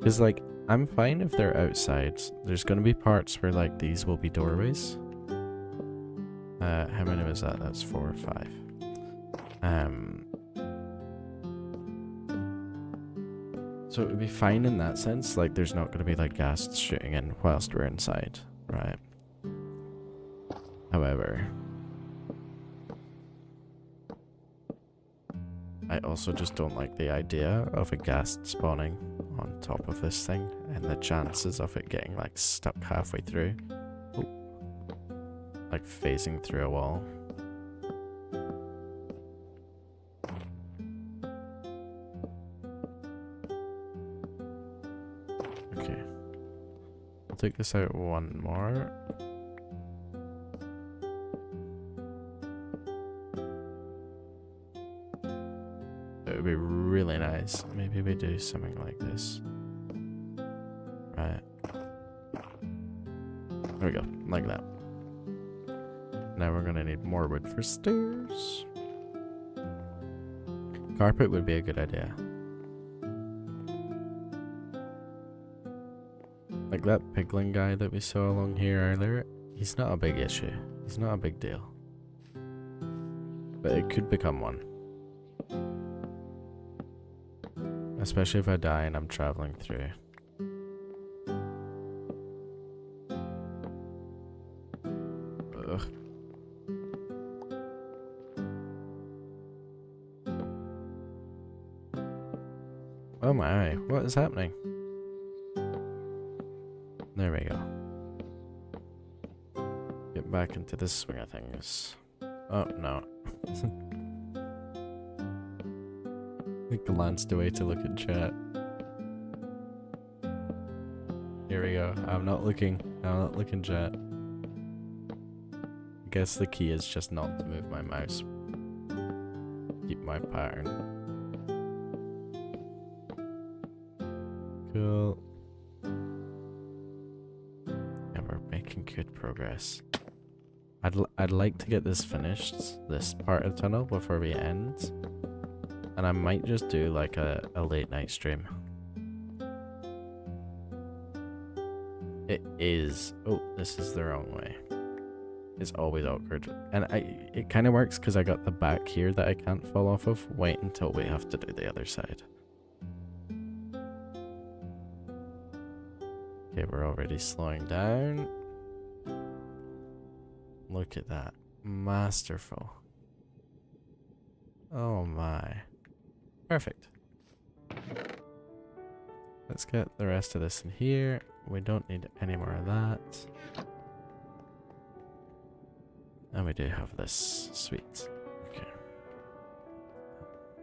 Cause like I'm fine if they're outside. There's gonna be parts where like these will be doorways. How many was that? That's 4 or 5. So it would be fine in that sense. Like there's not gonna be like ghasts shooting in whilst we're inside, right? However, I also just don't like the idea of a ghast spawning on top of this thing and the chances of it getting like stuck halfway through. Ooh. Like phasing through a wall. Okay. I'll take this out one more. It would be really nice. Maybe we do something like this. Right. There we go. Like that. Now we're gonna need more wood for stairs. Carpet would be a good idea. Like that piglin guy that we saw along here earlier. He's not a big issue. He's not a big deal. But it could become one. Especially if I die and I'm traveling through. Ugh. Oh my, what is happening? There we go. Get back into the swing of things. Oh no. I glanced away to look at chat. Here we go. I'm not looking, chat. I guess the key is just not to move my mouse. Keep my pattern. Cool. Yeah, we're making good progress. I'd like to get this finished, this part of the tunnel, before we end. And I might just do like a late night stream. It is. Oh, this is the wrong way. It's always awkward. And it kind of works because I got the back here that I can't fall off of. Wait until we have to do the other side. Okay, we're already slowing down. Look at that. Masterful. Oh my. Perfect. Let's get the rest of this in here. We don't need any more of that. And we do have this. Sweet. Okay.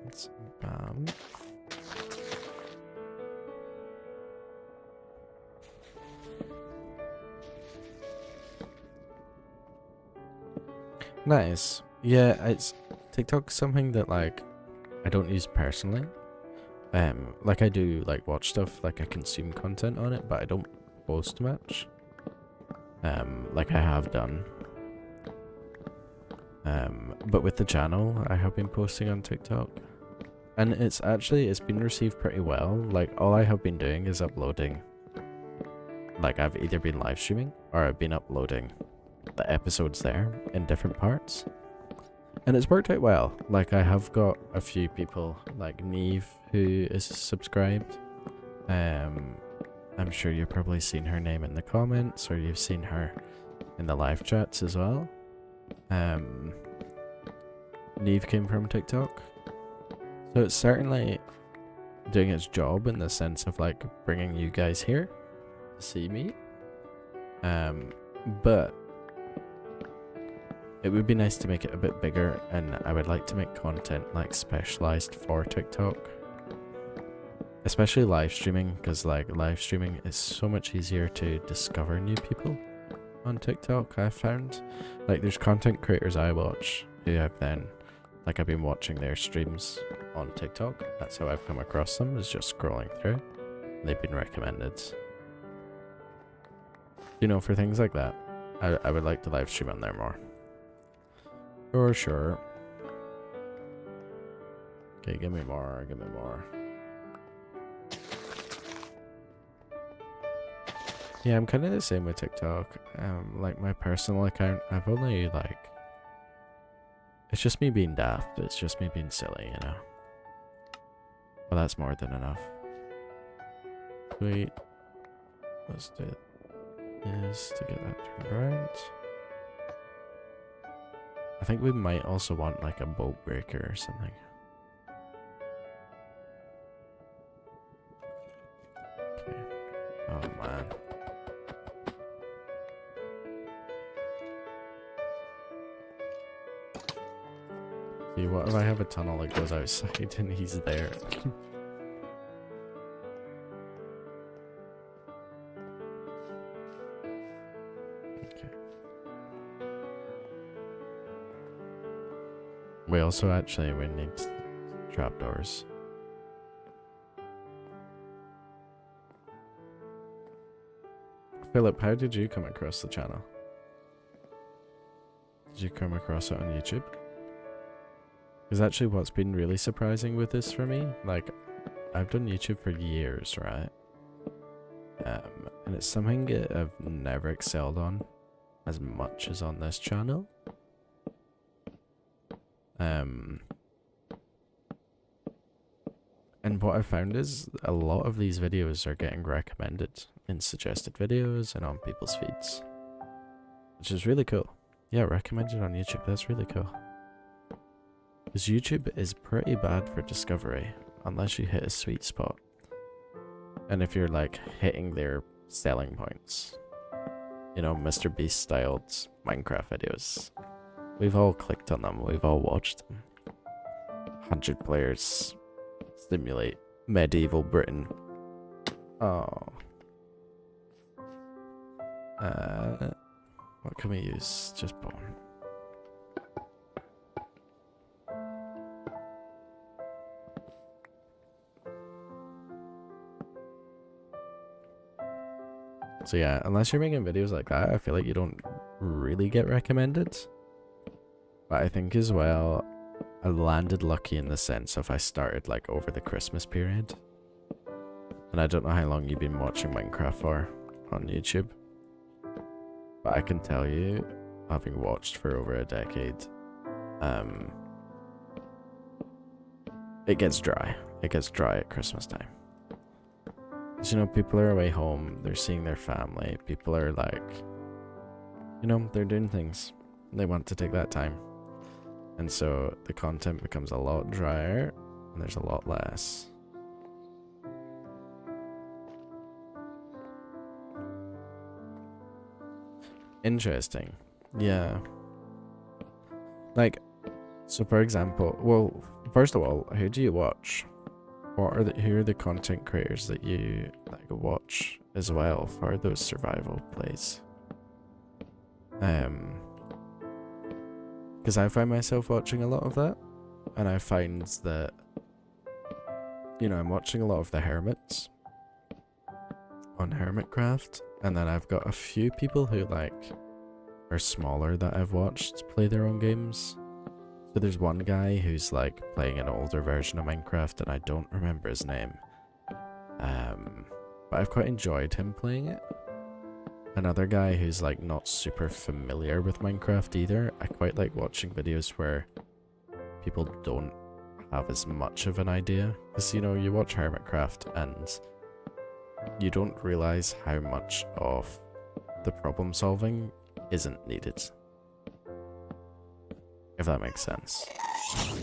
Let's bam. Nice. Yeah, it's TikTok's something that like I don't use personally. Like I do like watch stuff, like I consume content on it, but I don't post much. Like I have done. But with the channel, I have been posting on TikTok. And it's been received pretty well. Like all I have been doing is uploading. Like I've either been live streaming or I've been uploading the episodes there in different parts. And it's worked out well. Like I have got a few people like Neve who is subscribed. I'm sure you've probably seen her name in the comments or you've seen her in the live chats as well. Neve came from TikTok. So it's certainly doing its job in the sense of like bringing you guys here to see me. But It would be nice to make it a bit bigger, and I would like to make content like specialized for TikTok. Especially live streaming, because like live streaming is so much easier to discover new people on TikTok, I've found. Like there's content creators I watch who have then, like I've been watching their streams on TikTok. That's how I've come across them, is just scrolling through. They've been recommended. You know, for things like that, I would like to live stream on there more. For sure. Okay, give me more, give me more. Yeah, I'm kind of the same with TikTok. Like my personal account, I've only like... It's just me being daft, it's just me being silly, you know? Well, that's more than enough. Sweet. Let's do this to get that turned around. I think we might also want like a bolt breaker or something. Okay. Oh man. See, what if I have a tunnel that goes outside and he's there? We also we need trapdoors. Philip, how did you come across the channel? Did you come across it on YouTube? Because actually what's been really surprising with this for me, like, I've done YouTube for years, right? And it's something that I've never excelled on as much as on this channel. And what I've found is a lot of these videos are getting recommended in suggested videos and on people's feeds, which is really cool. Yeah, recommended on YouTube, that's really cool. Because YouTube is pretty bad for discovery unless you hit a sweet spot. And if you're like hitting their selling points, you know, Mr. Beast styled Minecraft videos. We've all clicked on them, we've all watched them. 100 players simulate medieval Britain. Oh. What can we use? Just bone. So yeah, unless you're making videos like that, I feel like you don't really get recommended. But I think as well, I landed lucky in the sense of I started like over the Christmas period. And I don't know how long you've been watching Minecraft for on YouTube. But I can tell you, having watched for over a decade, it gets dry. It gets dry at Christmas time. Because, you know, people are away home, they're seeing their family, people are like, you know, they're doing things. They want to take that time. And so the content becomes a lot drier and there's a lot less. Interesting. Yeah. Like, so for example, well, first of all, who do you watch? Who are the content creators that you like watch as well for those survival plays? Because I find myself watching a lot of that, and I find that, you know, I'm watching a lot of the hermits on Hermitcraft, and then I've got a few people who like are smaller that I've watched play their own games. So there's one guy who's like playing an older version of Minecraft, and I don't remember his name. But I've quite enjoyed him playing it. Another guy who's like not super familiar with Minecraft either. I quite like watching videos where people don't have as much of an idea. Because, you know, you watch Hermitcraft and you don't realize how much of the problem solving isn't needed. If that makes sense.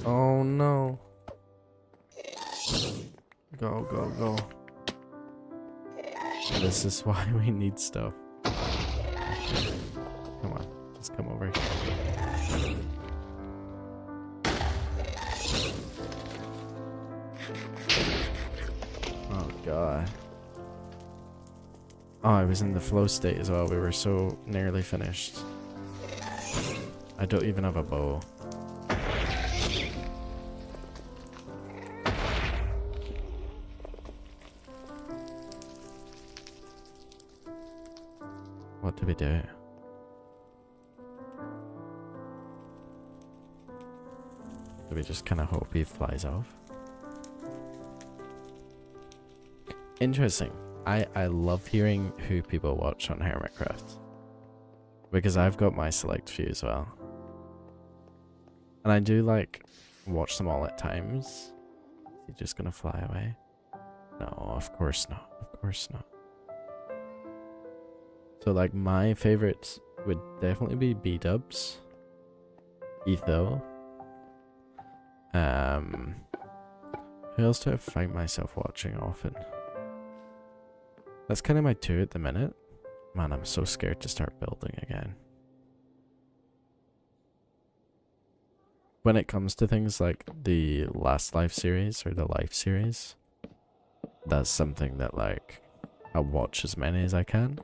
Oh no. Go, go, go. This is why we need stuff. Come on, just come over here. Oh, I was in the flow state as well. We were so nearly finished. I don't even have a bow. What do we do? Do we just kind of hope he flies off? Interesting. I love hearing who people watch on Hermitcraft. Because I've got my select few as well. And I do like watch them all at times. Is he just gonna fly away? No, of course not. Of course not. So like my favorites would definitely be B-dubs. Etho. Who else do I find myself watching often? That's kind of my two at the minute. Man, I'm so scared to start building again. When it comes to things like the Last Life series or the Life series, that's something that like I'll watch as many as I can.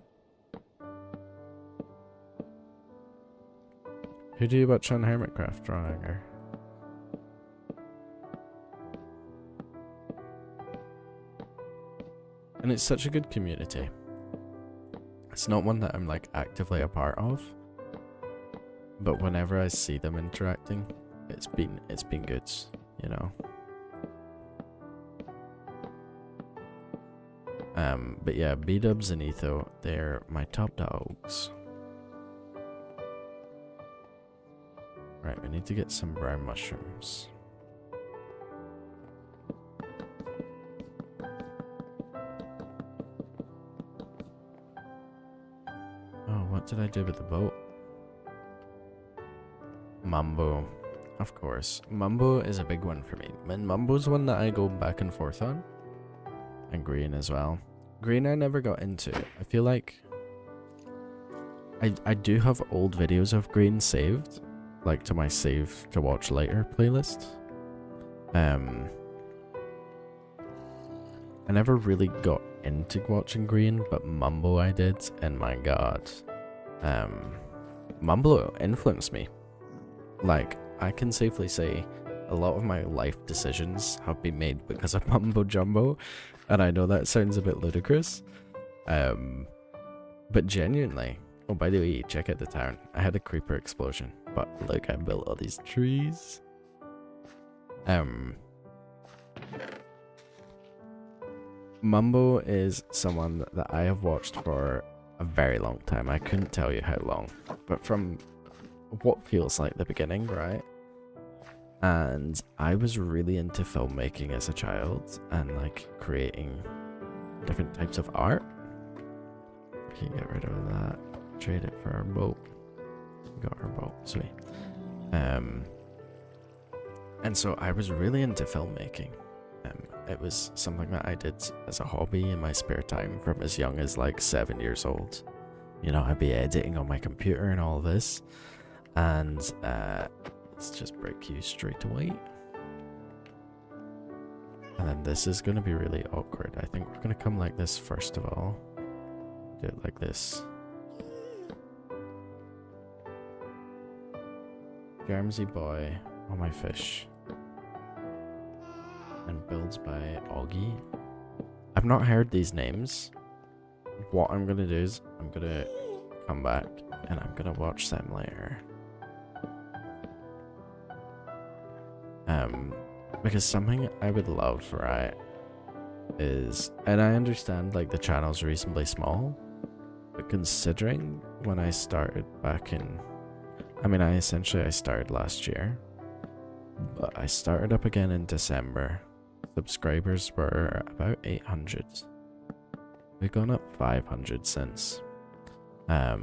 Who do you watch on Hermitcraft drawing or? And it's such a good community. It's not one that I'm like actively a part of, but whenever I see them interacting, it's been good, you know. But yeah, B-dubs and Etho, they're my top dogs. Right, we need to get some brown mushrooms. Oh, what did I do with the boat? Mambo. Of course. Mambo is a big one for me. And Mambo's one that I go back and forth on. And Green as well. Green I never got into. I feel like I do have old videos of Green saved. Like to my save to watch later playlist. I never really got into watching Green, but Mambo I did, and my god. Mambo influenced me. Like, I can safely say a lot of my life decisions have been made because of Mumbo Jumbo, and I know that sounds a bit ludicrous. But genuinely, oh by the way, check out the town. I had a creeper explosion, but look, I built all these trees. Mumbo is someone that I have watched for a very long time. I couldn't tell you how long, but from what feels like the beginning, right? And I was really into filmmaking as a child and like creating different types of art. We can get rid of that. Trade it for our boat. Got our boat, sweet. And so I was really into filmmaking. It was something that I did as a hobby in my spare time from as young as like 7 years old. You know, I'd be editing on my computer and all this. And let's just break you straight away. And then this is going to be really awkward. I think we're going to come like this first of all. Do it like this. Garmsy boy on my fish. And builds by Augie. I've not heard these names. What I'm going to do is I'm going to come back and I'm going to watch them later. Because something I would love, right, is, and I understand like the channel's reasonably small, but considering when I started back in, I mean, I started last year, but I started up again in December. Subscribers were about 800. We've gone up 500 since. I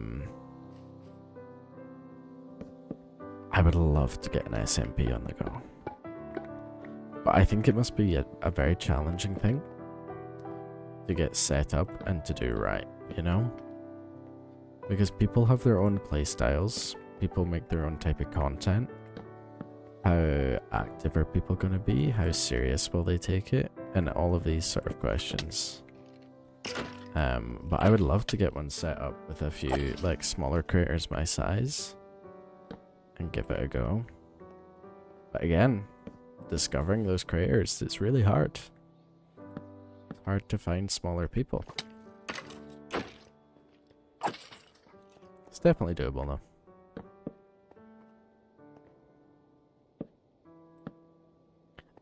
would love to get an SMP on the go. But I think it must be a very challenging thing to get set up and to do right, you know? Because people have their own play styles, people make their own type of content. How active are people going to be? How serious will they take it? And all of these sort of questions. But I would love to get one set up with a few like smaller creators my size and give it a go. But again, discovering those creators, it's really hard. It's hard to find smaller people. It's definitely doable though.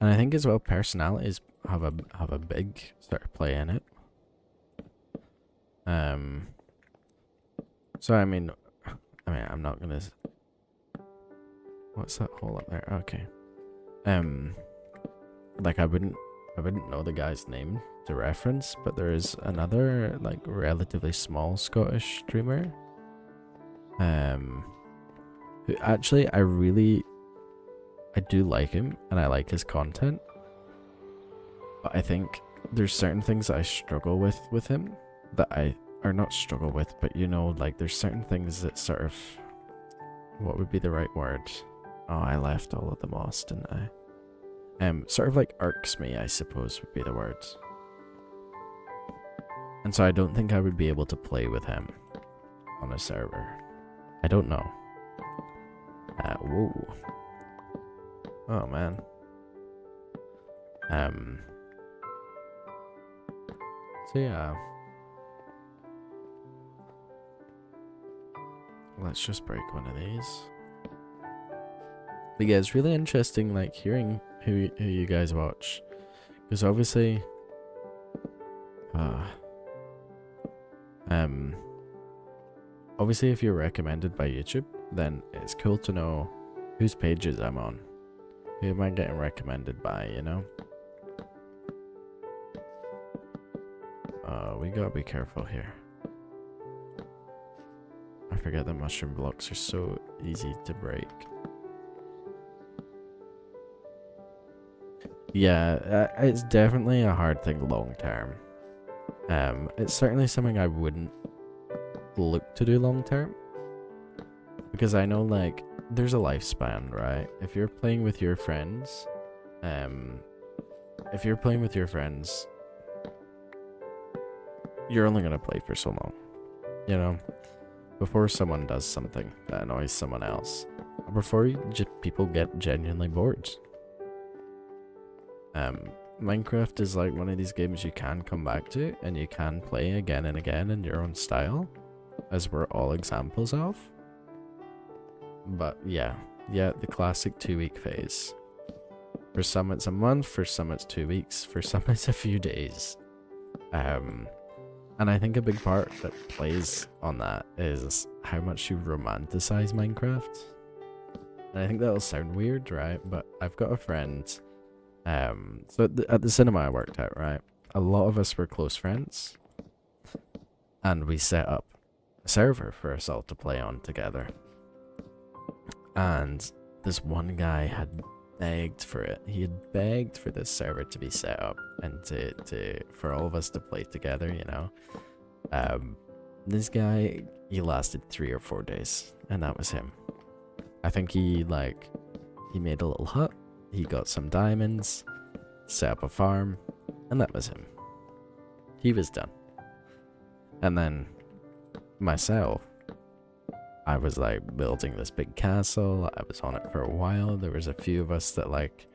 And I think as well, personalities have a big sort of play in it. So I mean, I'm not gonna. What's that hole up there? Okay. Like I wouldn't know the guy's name to reference, but there is another like relatively small Scottish streamer. Who actually I do like him and I like his content, but I think there's certain things that I struggle with him or not struggle with, but you know, like there's certain things that sort of, what would be the right word? Oh, I left all of the moss, didn't I? Sort of like irks me, I suppose would be the word. And so I don't think I would be able to play with him on a server. I don't know. Whoa. Oh man. So yeah. Let's just break one of these. But yeah, it's really interesting like hearing who you guys watch. Because obviously obviously if you're recommended by YouTube, then it's cool to know whose pages I'm on. Who am I getting recommended by, you know? We gotta be careful here. I forget that mushroom blocks are so easy to break. Yeah, it's definitely a hard thing long term. It's certainly something I wouldn't look to do long term. Because I know, like, there's a lifespan, right? If you're playing with your friends, you're only gonna play for so long, you know? Before someone does something that annoys someone else, or before people get genuinely bored. Minecraft is like one of these games you can come back to and you can play again and again in your own style, as we're all examples of. But yeah, the classic 2-week phase. For some it's a month, for some it's 2 weeks, for some it's a few days. And I think a big part that plays on that is how much you romanticize Minecraft. And I think that'll sound weird, right? But I've got a friend. So at the cinema I worked at, right? A lot of us were close friends. And we set up a server for us all to play on together. And this one guy had begged for it. He had begged for this server to be set up and for all of us to play together, you know. This guy, he lasted 3 or 4 days, and that was him. I think he made a little hut, he got some diamonds, set up a farm, and that was him. He was done. And then myself, I was like building this big castle. I was on it for a while. There was a few of us that like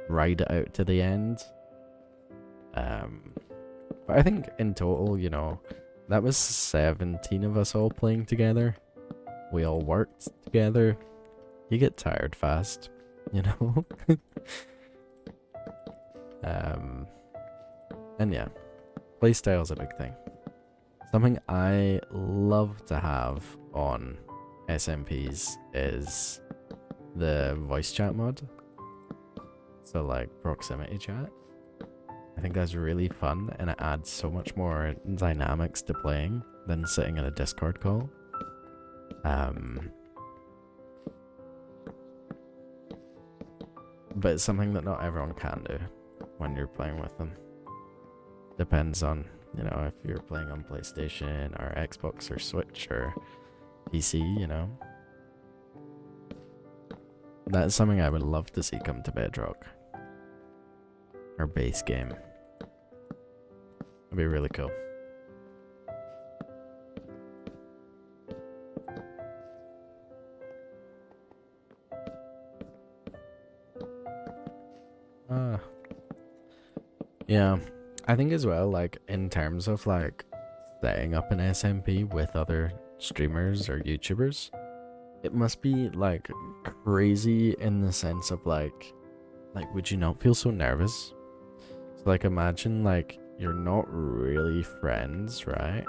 ride it out to the end. But I think in total, you know, that was 17 of us all playing together. We all worked together. You get tired fast, you know. And yeah, playstyle's a big thing. Something I love to have on SMPs is the voice chat mod. So like proximity chat. I think that's really fun and it adds so much more dynamics to playing than sitting in a Discord call. But it's something that not everyone can do when you're playing with them. Depends on, you know, if you're playing on PlayStation or Xbox or Switch or PC, you know. That's something I would love to see come to Bedrock. Or base game. That'd be really cool. Yeah, I think as well, like, in terms of, like, setting up an SMP with other streamers or YouTubers, it must be, like, crazy in the sense of, like, would you not feel so nervous? So, like, imagine, like, you're not really friends, right?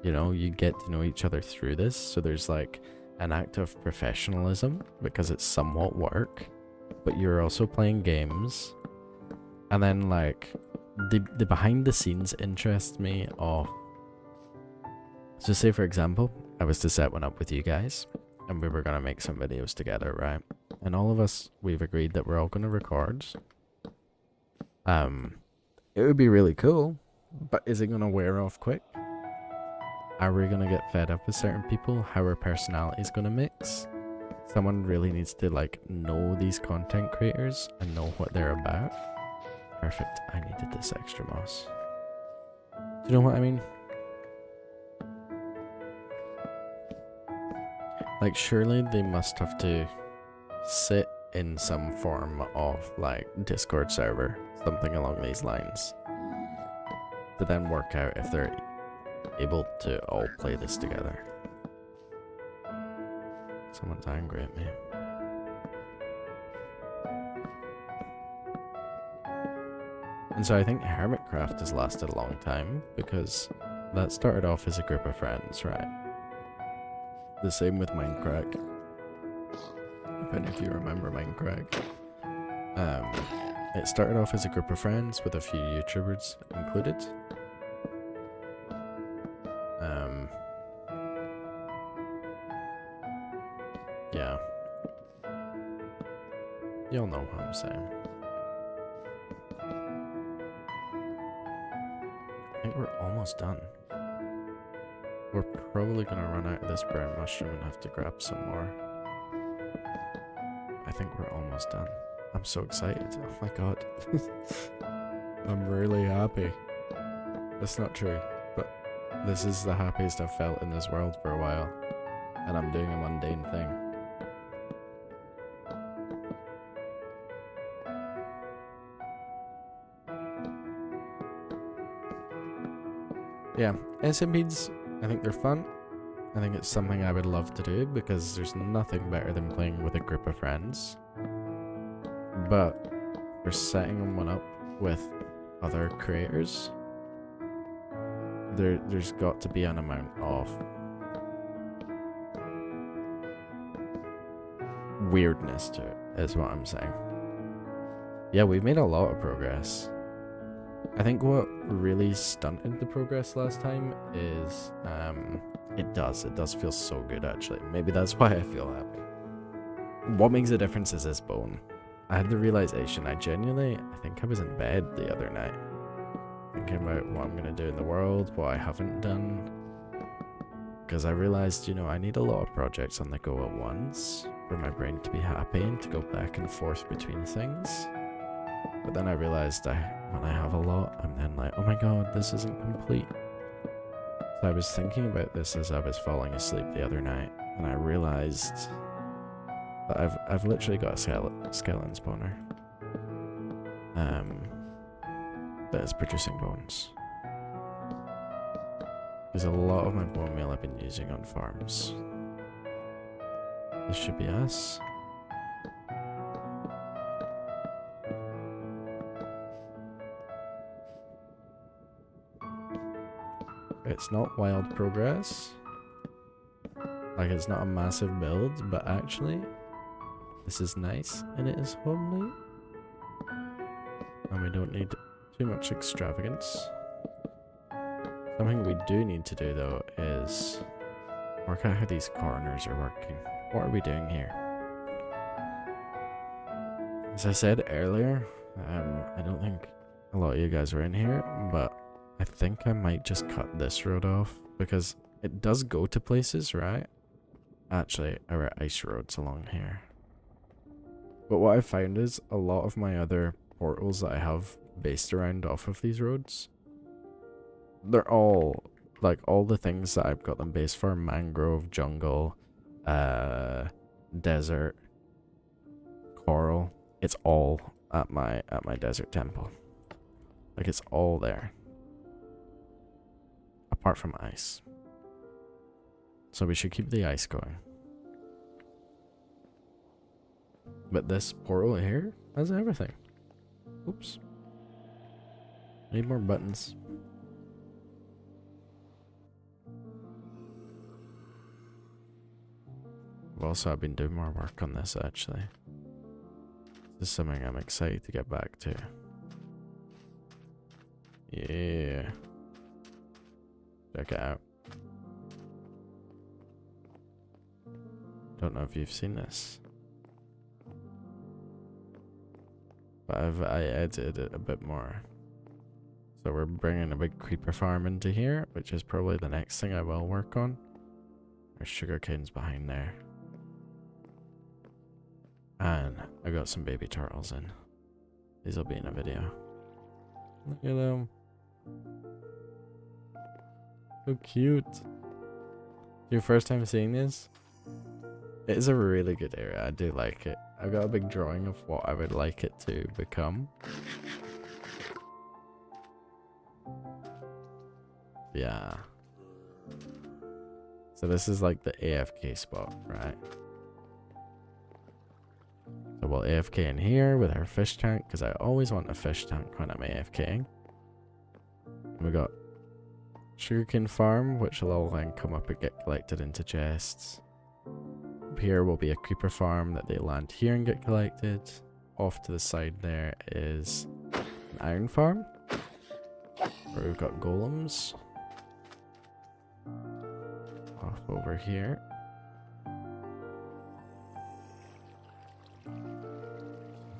You know, you get to know each other through this, so there's, like, an act of professionalism because it's somewhat work, but you're also playing games. And then, like, the behind the scenes interests me of, so say for example, I was to set one up with you guys and we were going to make some videos together, right? And all of us, we've agreed that we're all going to record. It would be really cool, but is it going to wear off quick? Are we going to get fed up with certain people? How are personalities going to mix? Someone really needs to, like, know these content creators and know what they're about. Perfect. I needed this extra moss. Do you know what I mean? Like, surely they must have to sit in some form of, like, Discord server, something along these lines, to then work out if they're able to all play this together. Someone's angry at me. And so I think Hermitcraft has lasted a long time because that started off as a group of friends, right? The same with Minecraft. If any of you remember Minecraft. It started off as a group of friends with a few YouTubers included. Yeah. You'll know what I'm saying. I think we're almost done. We're probably gonna run out of this brown mushroom and have to grab some more. I think we're almost done. I'm so excited. Oh my god. I'm really happy. That's not true, but this is the happiest I've felt in this world for a while. And I'm doing a mundane thing. Yeah, SMPs, I think they're fun. I think it's something I would love to do because there's nothing better than playing with a group of friends. But for setting one up with other creators, there's got to be an amount of weirdness to it, is what I'm saying. Yeah, we've made a lot of progress. I think what really stunted the progress last time is, it does feel so good actually. Maybe that's why I feel happy. What makes a difference is this bone. I had the realization, I think I was in bed the other night, thinking about what I'm gonna do in the world, what I haven't done. Because I realized, you know, I need a lot of projects on the go at once for my brain to be happy and to go back and forth between things. But then I realized when I have a lot, I'm then like, oh my god, this isn't complete. So I was thinking about this as I was falling asleep the other night, and I realized that I've literally got a skeleton spawner that is producing bones. There's a lot of my bone meal I've been using on farms. This should be us. It's not wild progress. Like, it's not a massive build, but actually, this is nice and it is homely. And we don't need too much extravagance. Something we do need to do though is work out how these corners are working. What are we doing here? As I said earlier, I don't think a lot of you guys were in here, but I think I might just cut this road off because it does go to places, right? Actually, there are ice roads along here. But what I found is a lot of my other portals that I have based around off of these roads, they're all, like, all the things that I've got them based for: mangrove, jungle, desert, coral. It's all at my desert temple. Like it's all there. Apart from ice. So we should keep the ice going. But this portal here has everything. Oops. Need more buttons. Also, I've been doing more work on this actually. This is something I'm excited to get back to. Yeah. Check it out. Don't know if you've seen this. But I edited it a bit more. So we're bringing a big creeper farm into here, which is probably the next thing I will work on. There's sugar canes behind there. And I got some baby turtles in. These will be in a video. Look at them. So cute. Your first time seeing this? It is a really good area. I do like it. I've got a big drawing of what I would like it to become. Yeah. So this is like the AFK spot, right? So we'll AFK in here with our fish tank, because I always want a fish tank when I'm AFKing. We got sugarcane farm, which will all then come up and get collected into chests. Up here will be a creeper farm that they land here and get collected. Off to the side there is an iron farm, where we've got golems. Off over here.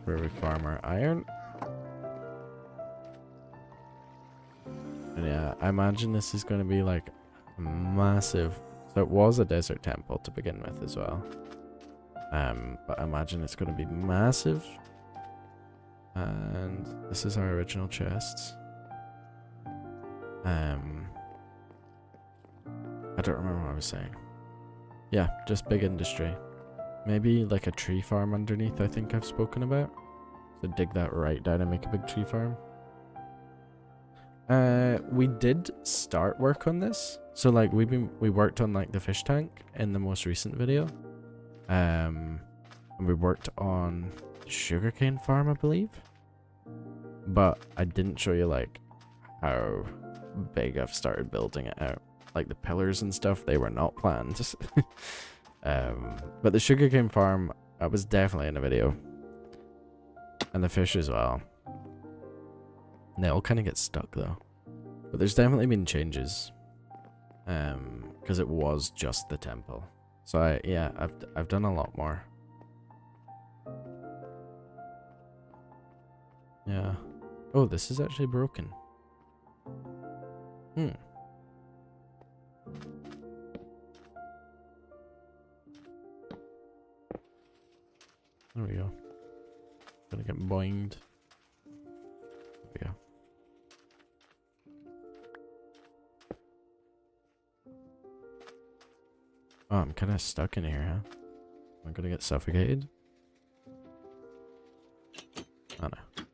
Where we farm our iron. And yeah, I imagine this is going to be like massive. So it was a desert temple to begin with as well. But I imagine it's going to be massive. And this is our original chests. I don't remember what I was saying. Yeah, just big industry. Maybe like a tree farm underneath, I think I've spoken about. So dig that right down and make a big tree farm. We did start work on this. So like we worked on like the fish tank in the most recent video. And we worked on sugarcane farm, I believe. But I didn't show you like how big I've started building it out. Like the pillars and stuff, they were not planned. But the sugarcane farm, I was definitely in a video. And the fish as well. And they all kind of get stuck though. But there's definitely been changes. Because it was just the temple. So I've done a lot more. Yeah. Oh, this is actually broken. Hmm. There we go. Gonna get boinged. There we go. Oh, I'm kind of stuck in here, huh? I'm gonna get suffocated. Oh no.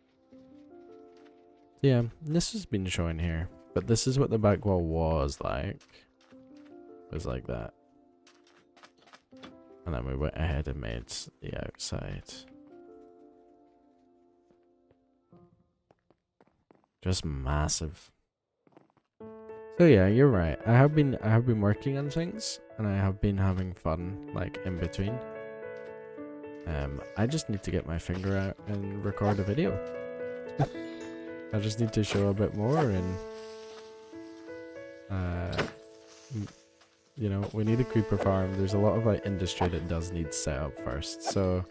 Yeah, this has been shown here, but this is what the back wall was like. It was like that. And then we went ahead and made the outside. Just massive. So yeah, you're right. I have been working on things, and I have been having fun like in between. I just need to get my finger out and record a video. I just need to show a bit more, and you know, we need a creeper farm. There's a lot of like industry that does need set up first, so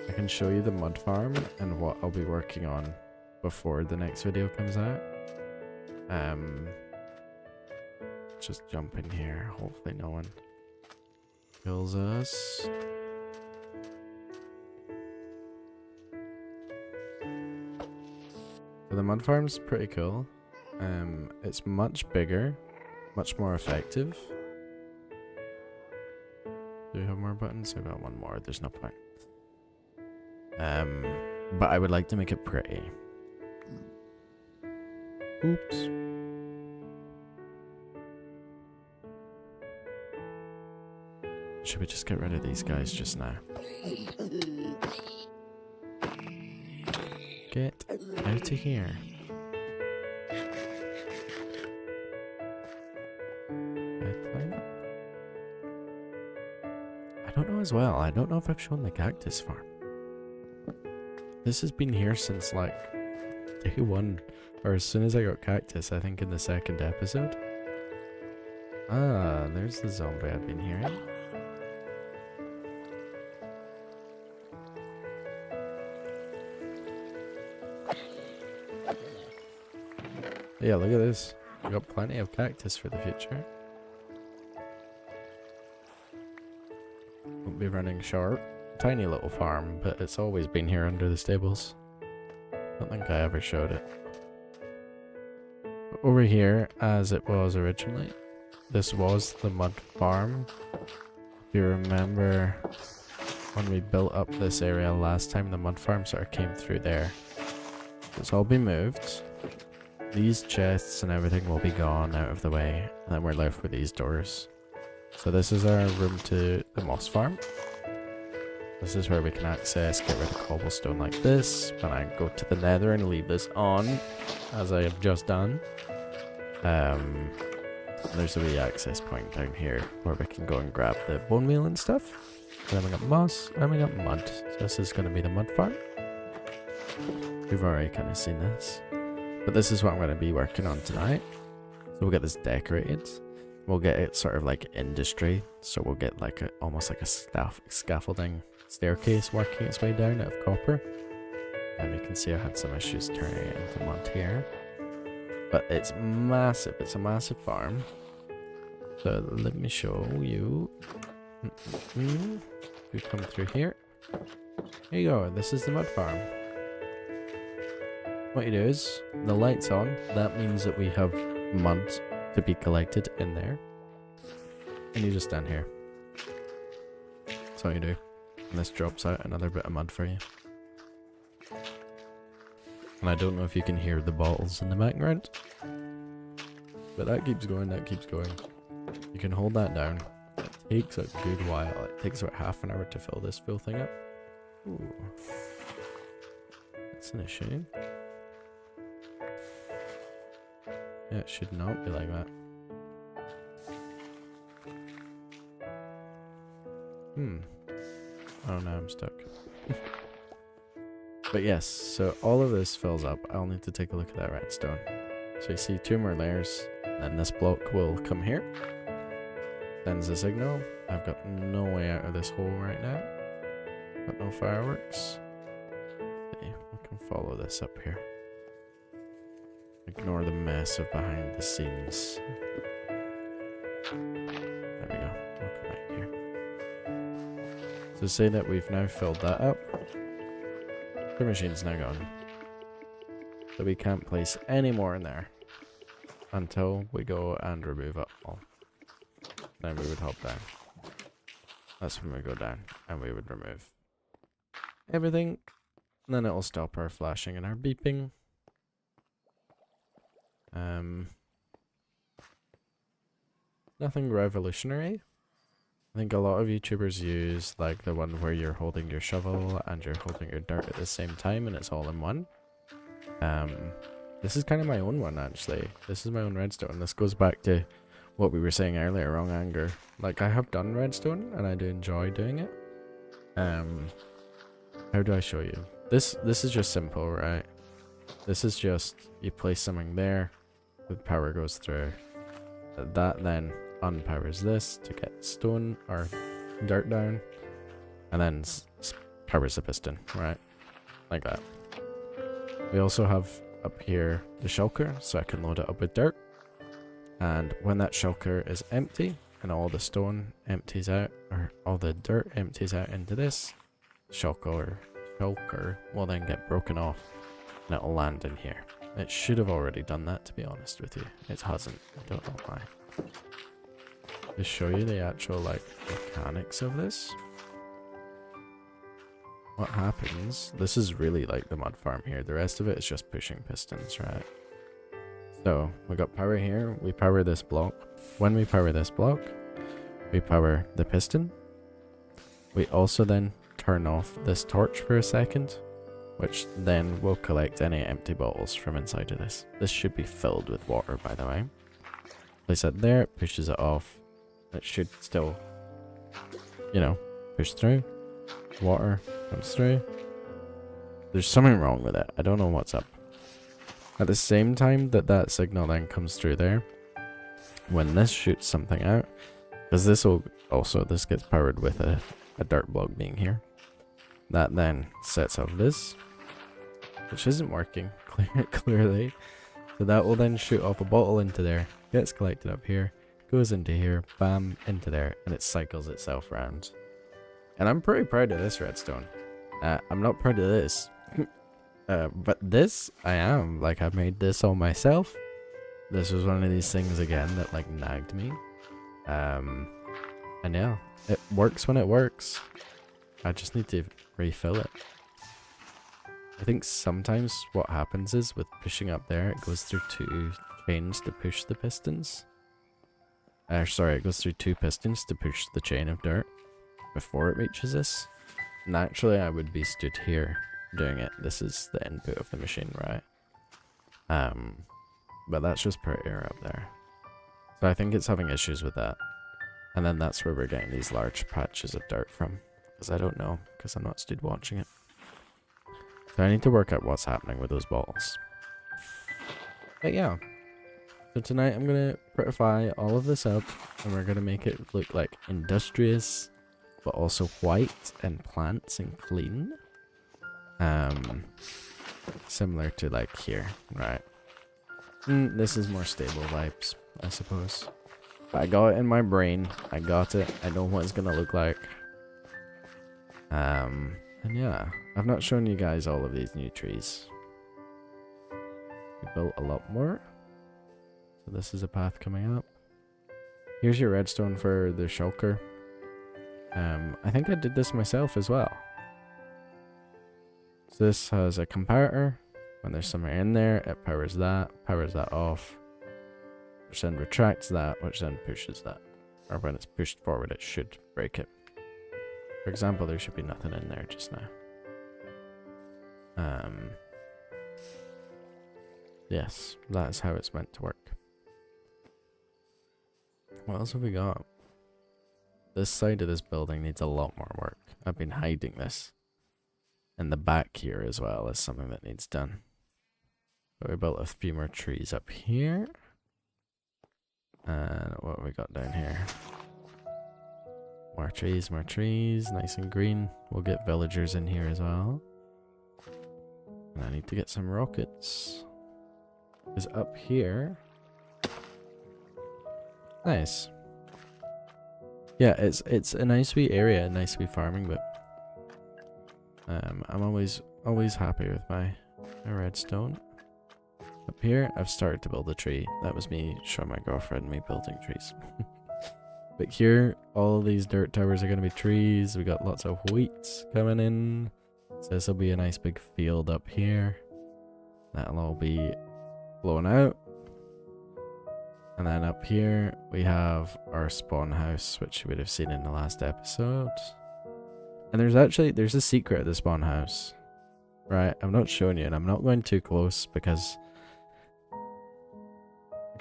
I can show you the mud farm and what I'll be working on before the next video comes out. Just jump in here. Hopefully no one kills us. So the mud farm's pretty cool. It's much bigger, much more effective. Do we have more buttons? I've got one more. There's no point. But I would like to make it pretty. Oops. Should we just get rid of these guys just now? Get out of here. I don't know as well. I don't know if I've shown the cactus farm. This has been here since like day one, or as soon as I got cactus, I think in the second episode. Ah, there's the zombie I've been hearing. Yeah, look at this. We got plenty of cactus for the future. Won't be running short. Tiny little farm, but it's always been here under the stables. Don't think I ever showed it. But over here, as it was originally, this was the mud farm. If you remember when we built up this area last time, the mud farm sort of came through there. It's all been moved. These chests and everything will be gone out of the way, and then we're left with these doors. So this is our room to the moss farm. This is where we can access, get rid of cobblestone like this. When I go to the nether and leave this on, as I have just done. There's a wee access point down here where we can go and grab the bone meal and stuff. And then we got moss, and we got mud. So this is going to be the mud farm. We've already kind of seen this. But this is what I'm going to be working on tonight. So we'll get this decorated. We'll get it sort of like industry. So we'll get like a, almost like a scaffolding staircase working its way down out of copper. And you can see I had some issues turning it into mud here. But it's massive. It's a massive farm. So let me show you. We come through here. Here you go. This is the mud farm. What you do is, the light's on, that means that we have mud to be collected in there. And you just stand here. That's all you do. And this drops out another bit of mud for you. And I don't know if you can hear the bottles in the background. But that keeps going, that keeps going. You can hold that down. It takes a good while. It takes about half an hour to fill this full thing up. Ooh. That's an issue. Yeah, it should not be like that. Oh no, I'm stuck. But yes, so all of this fills up. I'll need to take a look at that redstone. So you see 2 more layers, and this block will come here. Sends a signal. I've got no way out of this hole right now. Got no fireworks. See, we can follow this up here. Ignore the mess of behind the scenes. There we go. We'll come back here. So say that we've now filled that up. The machine's now gone. So we can't place any more in there until we go and remove it all. Then we would hop down. That's when we go down and we would remove everything. And then it'll stop our flashing and our beeping. Nothing revolutionary. I think a lot of YouTubers use like the one where you're holding your shovel and you're holding your dirt at the same time and it's all in one. This is kind of my own one actually. This is my own redstone. This goes back to what we were saying earlier, wrong anger. Like I have done redstone and I do enjoy doing it. How do I show you? This is just simple, right? This is just you place something there, the power goes through. That then unpowers this to get stone or dirt down, and then powers the piston, right? Like that. We also have up here the shulker, so I can load it up with dirt. And when that shulker is empty and all the stone empties out, or all the dirt empties out into this, shulker will then get broken off and it'll land in here. It should have already done that, to be honest with you. It hasn't. I don't know why. To show you the actual like mechanics of this, what happens, this is really like the mud farm here. The rest of it is just pushing pistons, right? So we got power here, we power this block. When we power this block, we power the piston. We also then turn off this torch for a second, which then will collect any empty bottles from inside of this. This should be filled with water, by the way. Place it there, pushes it off. It should still, you know, push through. Water comes through. There's something wrong with it. I don't know what's up. At the same time that that signal then comes through there, when this shoots something out, because this will also, this gets powered with a dirt block being here. That then sets off this, which isn't working clearly. So that will then shoot off a bottle into there, gets collected up here, goes into here, bam, into there, and it cycles itself around. And I'm pretty proud of this redstone. I'm not proud of this. But this, I am. Like, I made this all myself. This was one of these things again that like nagged me. And yeah, it works when it works. I just need to refill it. I think sometimes what happens is with pushing up there, it goes through 2 chains to push the pistons. Sorry, it goes through 2 pistons to push the chain of dirt before it reaches this. Naturally, I would be stood here doing it. This is the input of the machine, right? But that's just per air up there. So I think it's having issues with that. And then that's where we're getting these large patches of dirt from. Because I don't know, because I'm not stood watching it. So I need to work out what's happening with those bottles. But yeah. So tonight I'm going to prettify all of this up. And we're going to make it look like industrious, but also white and plants and clean. Similar to like here, right? This is more stable vibes, I suppose. But I got it in my brain. I got it. I know what it's gonna look like. And yeah, I've not shown you guys all of these new trees. We built a lot more. So this is a path coming up. Here's your redstone for the shulker. I think I did this myself as well. So this has a comparator. When there's something in there, it powers that off, which then retracts that, which then pushes that. Or when it's pushed forward, it should break it. For example, there should be nothing in there just now. Yes, that is how it's meant to work. What else have we got? This side of this building needs a lot more work. I've been hiding this. And the back here as well is something that needs done. But we built a few more trees up here. And what have we got down here? More trees, nice and green. We'll get villagers in here as well. And I need to get some rockets. Because up here... Nice. Yeah, it's a nice wee area, a nice wee farming, but... I'm always happy with my redstone. Up here, I've started to build a tree. That was me showing my girlfriend me building trees. But here, all these dirt towers are going to be trees. We got lots of wheat coming in. So this will be a nice big field up here. That'll all be blown out. And then up here, we have our spawn house, which you would have seen in the last episode. And there's a secret at the spawn house. Right, I'm not showing you, and I'm not going too close because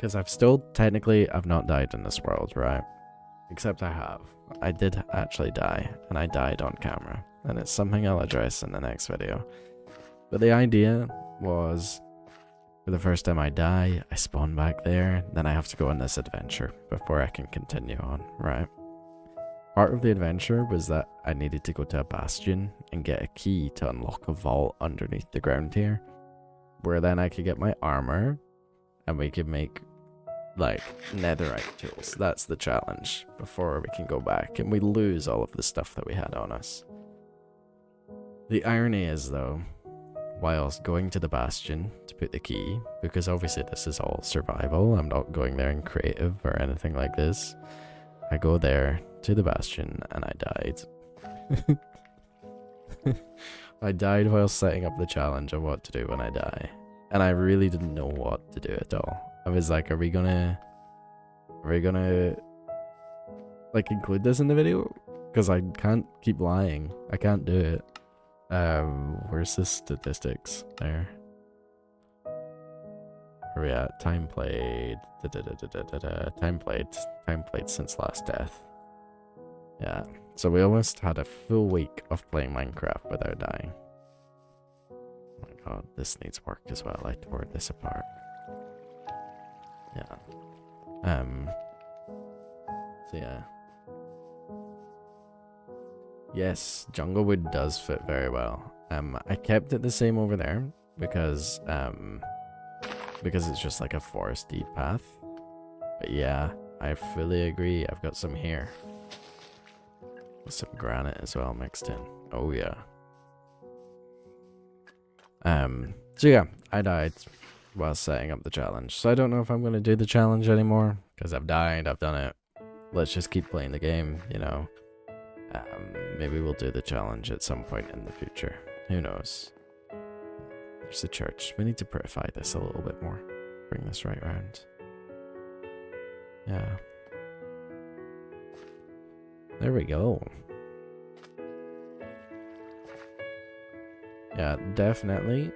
I've not died in this world, right? Except I have. I did actually die, and I died on camera. And it's something I'll address in the next video. But the idea was, for the first time I die, I spawn back there, then I have to go on this adventure before I can continue on, right? Part of the adventure was that I needed to go to a bastion and get a key to unlock a vault underneath the ground here, where then I could get my armor and we could make like netherite tools. That's the challenge before we can go back and we lose all of the stuff that we had on us. The irony is though, whilst going to the bastion to put the key, because obviously this is all survival, I'm not going there in creative or anything like this. I go there to the bastion and I died. I died while setting up the challenge of what to do when I die. And I really didn't know what to do at all. I was like, are we gonna like include this in the video? Because I can't keep lying. I can't do it. Where's the statistics? There. Where are we at? Time played. Time played since last death. Yeah. So we almost had a full week of playing Minecraft without dying. Oh my god, this needs work as well. I tore this apart. Yeah. So yeah. Yes, junglewood does fit very well. I kept it the same over there because it's just like a foresty path. But yeah, I fully agree. I've got some here. With some granite as well mixed in. Oh yeah. So yeah, I died while setting up the challenge. So I don't know if I'm gonna do the challenge anymore because I've died, I've done it. Let's just keep playing the game, you know. Maybe we'll do the challenge at some point in the future. Who knows? There's the church. We need to purify this a little bit more. Bring this right round. Yeah. There we go. Yeah, definitely.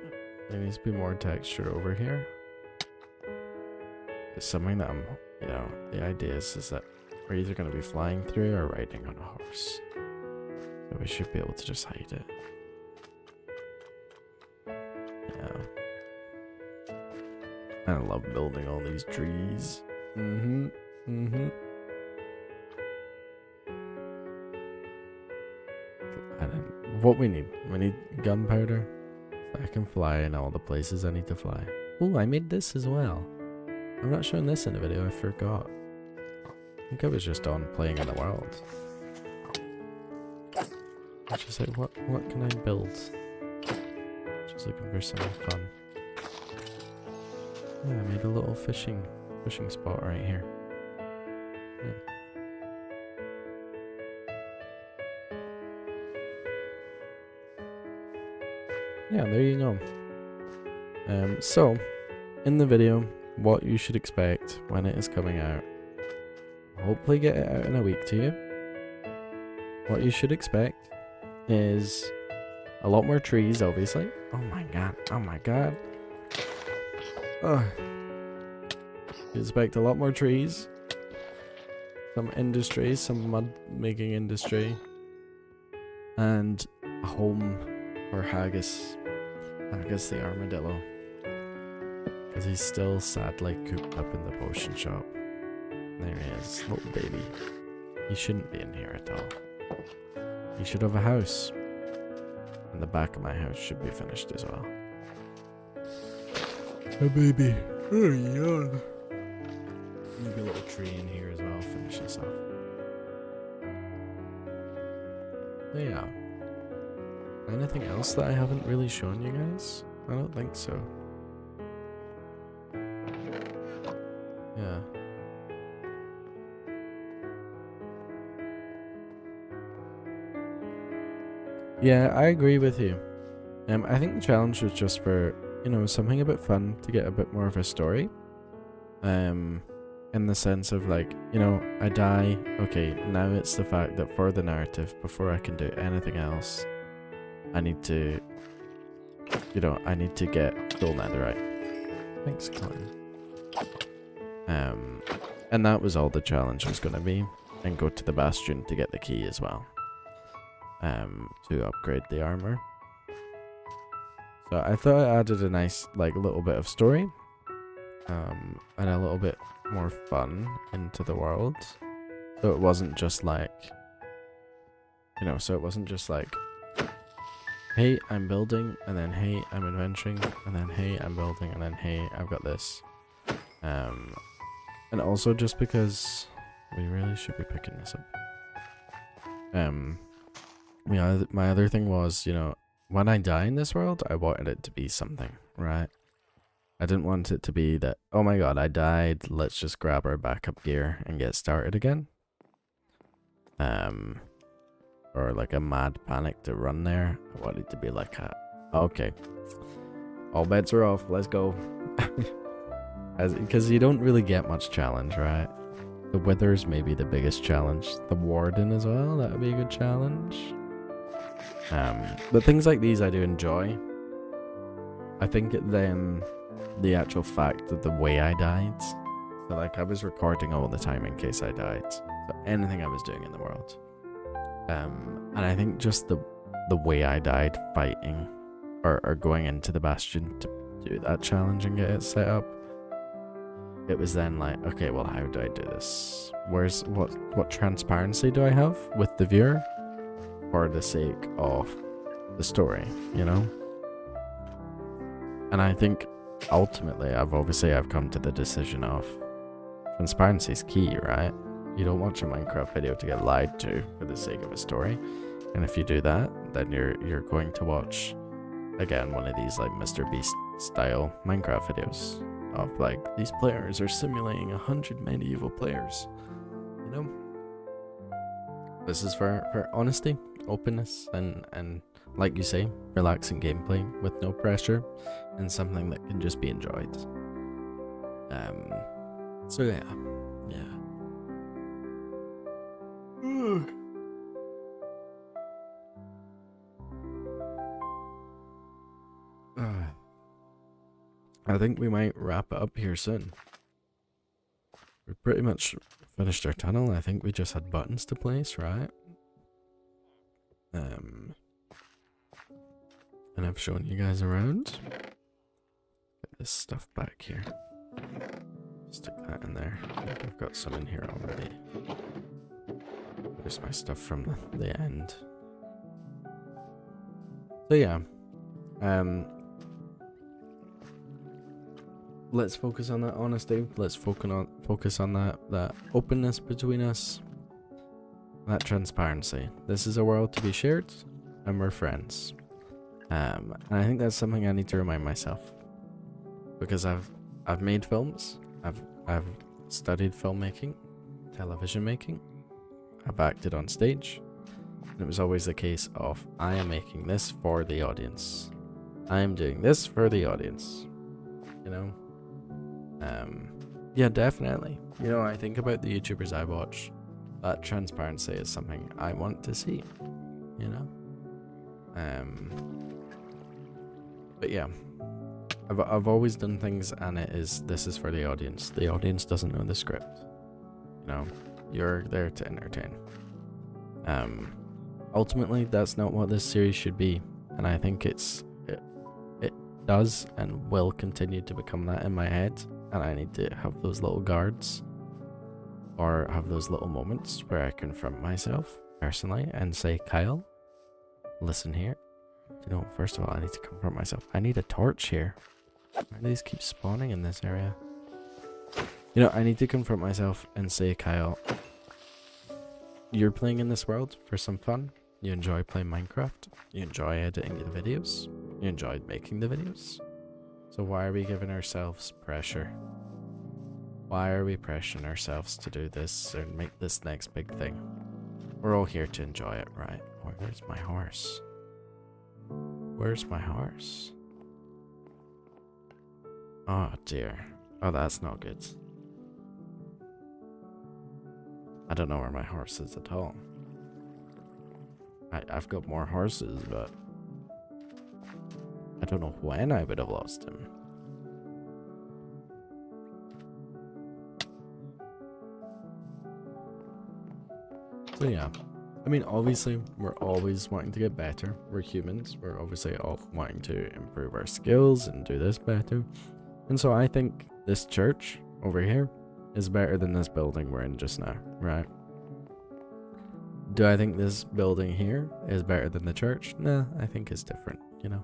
There needs to be more texture over here. It's something that I'm, you know, the idea is that we're either going to be flying through or riding on a horse. So we should be able to just hide it. Yeah. I love building all these trees. And what we need gunpowder. So I can fly in all the places I need to fly. Oh, I made this as well. I'm not showing this in the video, I forgot. I think I was just on playing in the world. I was just like, what can I build? Just looking for something fun. Yeah, I made a little fishing spot right here. Yeah, there you go. So, in the video, what you should expect when it is coming out. Hopefully get it out in a week to you. What you should expect is a lot more trees, obviously. Oh my god, oh my god. Ugh. You expect a lot more trees. Some industry, some mud making industry. And a home for Haggis. Haggis the armadillo. Because he's still sadly cooped up in the potion shop. There he is, little baby. He shouldn't be in here at all. He should have a house. And the back of my house should be finished as well. A baby. Oh yeah. Maybe a little tree in here as well, finish this off. Yeah. Anything else that I haven't really shown you guys? I don't think so. Yeah. Yeah, I agree with you. I think the challenge was just for, you know, something a bit fun to get a bit more of a story. In the sense of like, you know, I die. Okay, now it's the fact that for the narrative, before I can do anything else, I need to, you know, I need to get full netherite. Thanks, Colin. And that was all the challenge was going to be. And go to the bastion to get the key as well. To upgrade the armor. So I thought I added a nice, like, little bit of story. And a little bit more fun into the world. So it wasn't just like, you know, so it wasn't just like, hey, I'm building, and then hey, I'm adventuring, and then hey, I'm building, and then hey, I've got this. And also just because we really should be picking this up. My other thing was, you know, when I die in this world, I wanted it to be something, right? I didn't want it to be that, oh my god, I died, let's just grab our backup gear and get started again. Or like a mad panic to run there. I want it to be like a, okay, all bets are off, let's go. Because you don't really get much challenge, right? The withers may be the biggest challenge. The warden as well, that would be a good challenge. But things like these I do enjoy. I think then the actual fact that the way I died, so like I was recording all the time in case I died, so anything I was doing in the world. And I think just the way I died fighting or going into the bastion to do that challenge and get it set up, it was then like, okay, well, how do I do this? What transparency do I have with the viewer for the sake of the story, you know? And I think ultimately I've come to the decision of transparency is key, right? You don't watch a Minecraft video to get lied to for the sake of a story. And if you do that, then you're going to watch, again, one of these like Mr. Beast style Minecraft videos of like, these players are simulating 100 medieval players, you know? This is for honesty, openness, and like you say, relaxing gameplay with no pressure and something that can just be enjoyed. So yeah. I think we might wrap it up here soon. We pretty much finished our tunnel. I think we just had buttons to place, right? And I've shown you guys around. Get this stuff back here. Stick that in there. I think I've got some in here already. There's my stuff from the end. So yeah. Let's focus on that honesty. Let's focus on that openness between us. That transparency. This is a world to be shared, and we're friends. And I think that's something I need to remind myself, because I've made films. I've studied filmmaking, television making. I've acted on stage, and it was always the case of, I am making this for the audience. I am doing this for the audience. You know. Yeah, definitely. You know, I think about the YouTubers I watch. That transparency is something I want to see. You know. But yeah, I've always done things, and this is for the audience. The audience doesn't know the script. You know, you're there to entertain. Ultimately, that's not what this series should be, and I think it does and will continue to become that in my head. And I need to have those little guards, or have those little moments where I confront myself personally and say, Kyle, listen here. You know, first of all, I need to confront myself. I need a torch here. Why do these keep spawning in this area? You know, I need to confront myself and say, Kyle, you're playing in this world for some fun. You enjoy playing Minecraft. You enjoy editing the videos. You enjoyed making the videos. So why are we giving ourselves pressure? Why are we pressuring ourselves to do this or make this next big thing? We're all here to enjoy it, right? Oh, where's my horse? Where's my horse? Oh dear. Oh, that's not good. I don't know where my horse is at all. I've got more horses, but I don't know when I would have lost him. So yeah, I mean, obviously, we're always wanting to get better. We're humans. We're obviously all wanting to improve our skills and do this better. And so I think this church over here is better than this building we're in just now, right? Do I think this building here is better than the church? Nah, I think it's different, you know?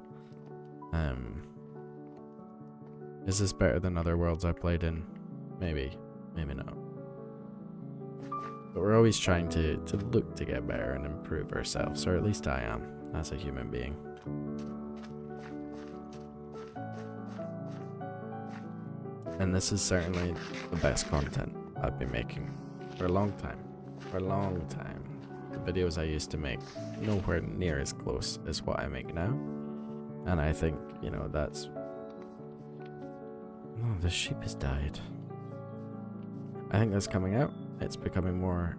Is this better than other worlds I played in? Maybe, maybe not. But we're always trying to look to get better and improve ourselves, or at least I am, as a human being. And this is certainly the best content I've been making for a long time. For a long time. The videos I used to make, nowhere near as close as what I make now. And I think, you know, that's Oh, the sheep has died. I think that's coming out. It's becoming more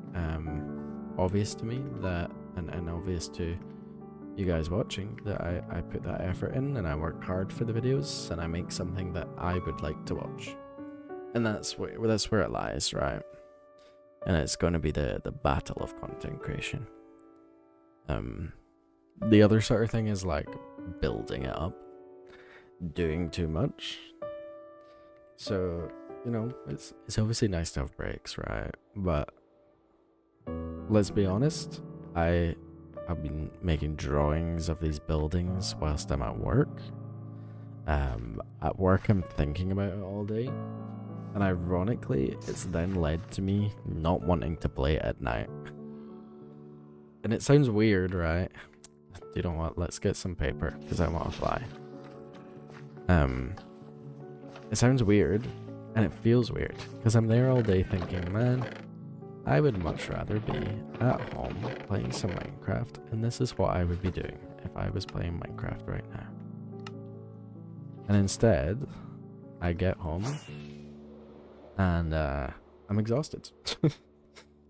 obvious to me that, and obvious to you guys watching, that I put that effort in and I work hard for the videos and I make something that I would like to watch. And that's where it lies, right? And it's going to be the battle of content creation. The other sort of thing is like building it up, doing too much. So, you know, it's obviously nice to have breaks, right? But let's be honest, I've been making drawings of these buildings whilst I'm at work. At work I'm thinking about it all day. And ironically, it's then led to me not wanting to play it at night. And it sounds weird, right? You know what? Let's get some paper, because I want to fly. It sounds weird, and it feels weird, because I'm there all day thinking, man, I would much rather be at home playing some Minecraft, and this is what I would be doing if I was playing Minecraft right now. And instead, I get home, and I'm exhausted.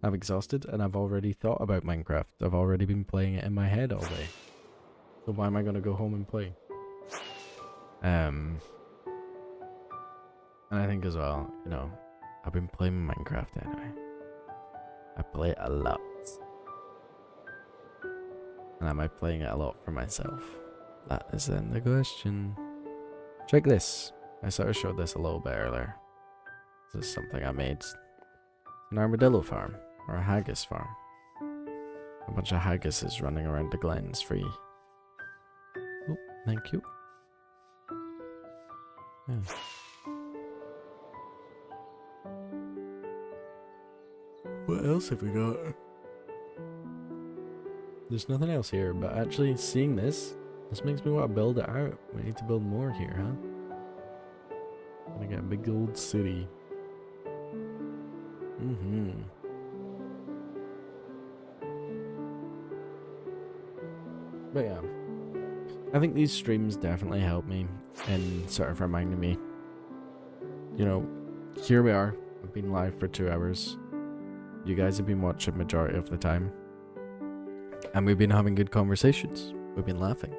I'm exhausted, and I've already thought about Minecraft. I've already been playing it in my head all day. So why am I going to go home and play? And I think as well, you know, I've been playing Minecraft anyway. I play it a lot. And am I playing it a lot for myself? That is then the question. Check this. I sort of showed this a little bit earlier. This is something I made. An armadillo farm, or a haggis farm. A bunch of haggises running around the glens free. Oh, thank you. Yeah. What else have we got? There's nothing else here, but actually seeing this makes me want to build it out. We need to build more here, huh? Gonna get a big old city. But yeah, I think these streams definitely help me in sort of reminding me, you know, here we are. We've been live for 2 hours. You guys have been watching majority of the time. And we've been having good conversations. We've been laughing.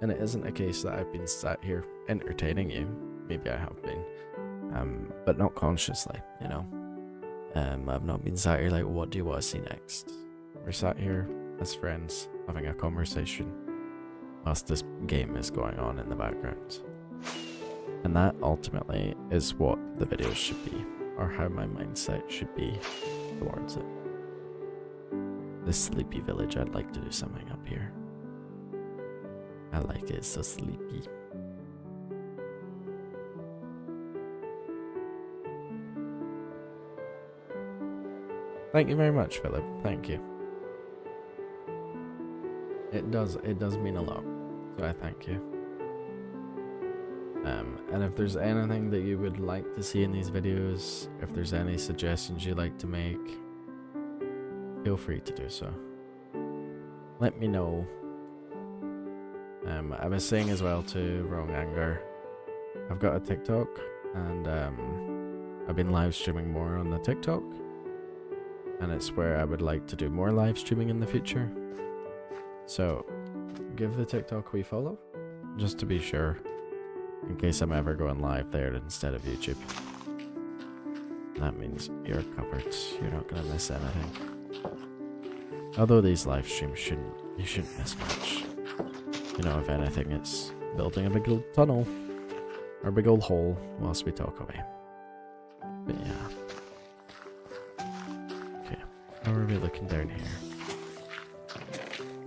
And it isn't a case that I've been sat here entertaining you. Maybe I have been. But not consciously, you know. I've not been sat here like, what do you want to see next? We're sat here as friends, having a conversation, whilst this game is going on in the background. And that ultimately is what the videos should be, or how my mindset should be towards it. This sleepy village, I'd like to do something up here. I like it, it's so sleepy. Thank you very much, Philip. Thank you. It does mean a lot. So I thank you. And if there's anything that you would like to see in these videos, if there's any suggestions you'd like to make, feel free to do so. Let me know. I was saying as well to Wrong Anger, I've got a TikTok, and I've been live streaming more on the TikTok. And it's where I would like to do more live streaming in the future. So, give the TikTok a wee follow, just to be sure, in case I'm ever going live there instead of YouTube. That means you're covered, you're not going to miss anything. Although these live streams you shouldn't miss much. You know, if anything, it's building a big old tunnel, or a big old hole, whilst we talk away. But yeah. How are we looking down here?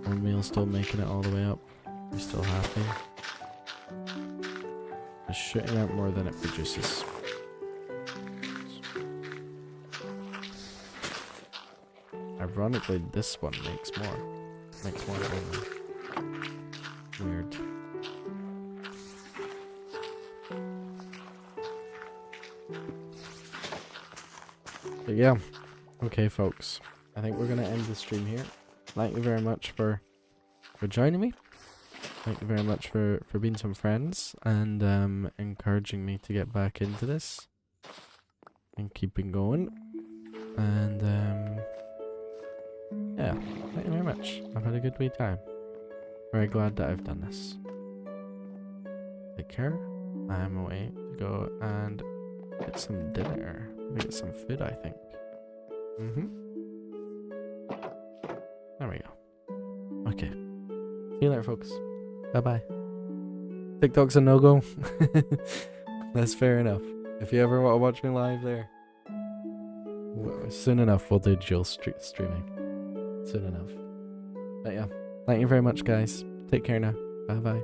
One meal still making it all the way up. We're still happy. It's shooting out more than it produces. Ironically, this one makes more. Makes more only. Weird. But yeah. Okay, folks, I think we're going to end the stream here. Thank you very much for joining me. Thank you very much for being some friends and encouraging me to get back into this and keeping going. And yeah, thank you very much. I've had a good wee time. Very glad that I've done this. Take care. I'm away to go and get some dinner. Maybe get some food, I think. There we go. Okay. See you later, folks. Bye-bye. TikTok's a no-go. That's fair enough. If you ever want to watch me live there, soon enough we'll do dual streaming. Soon enough. But yeah, thank you very much, guys. Take care now. Bye-bye.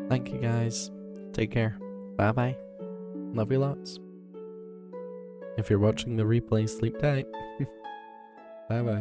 Thank you, guys. Take care. Bye-bye. Love you lots. If you're watching the replay, sleep tight. Bye-bye.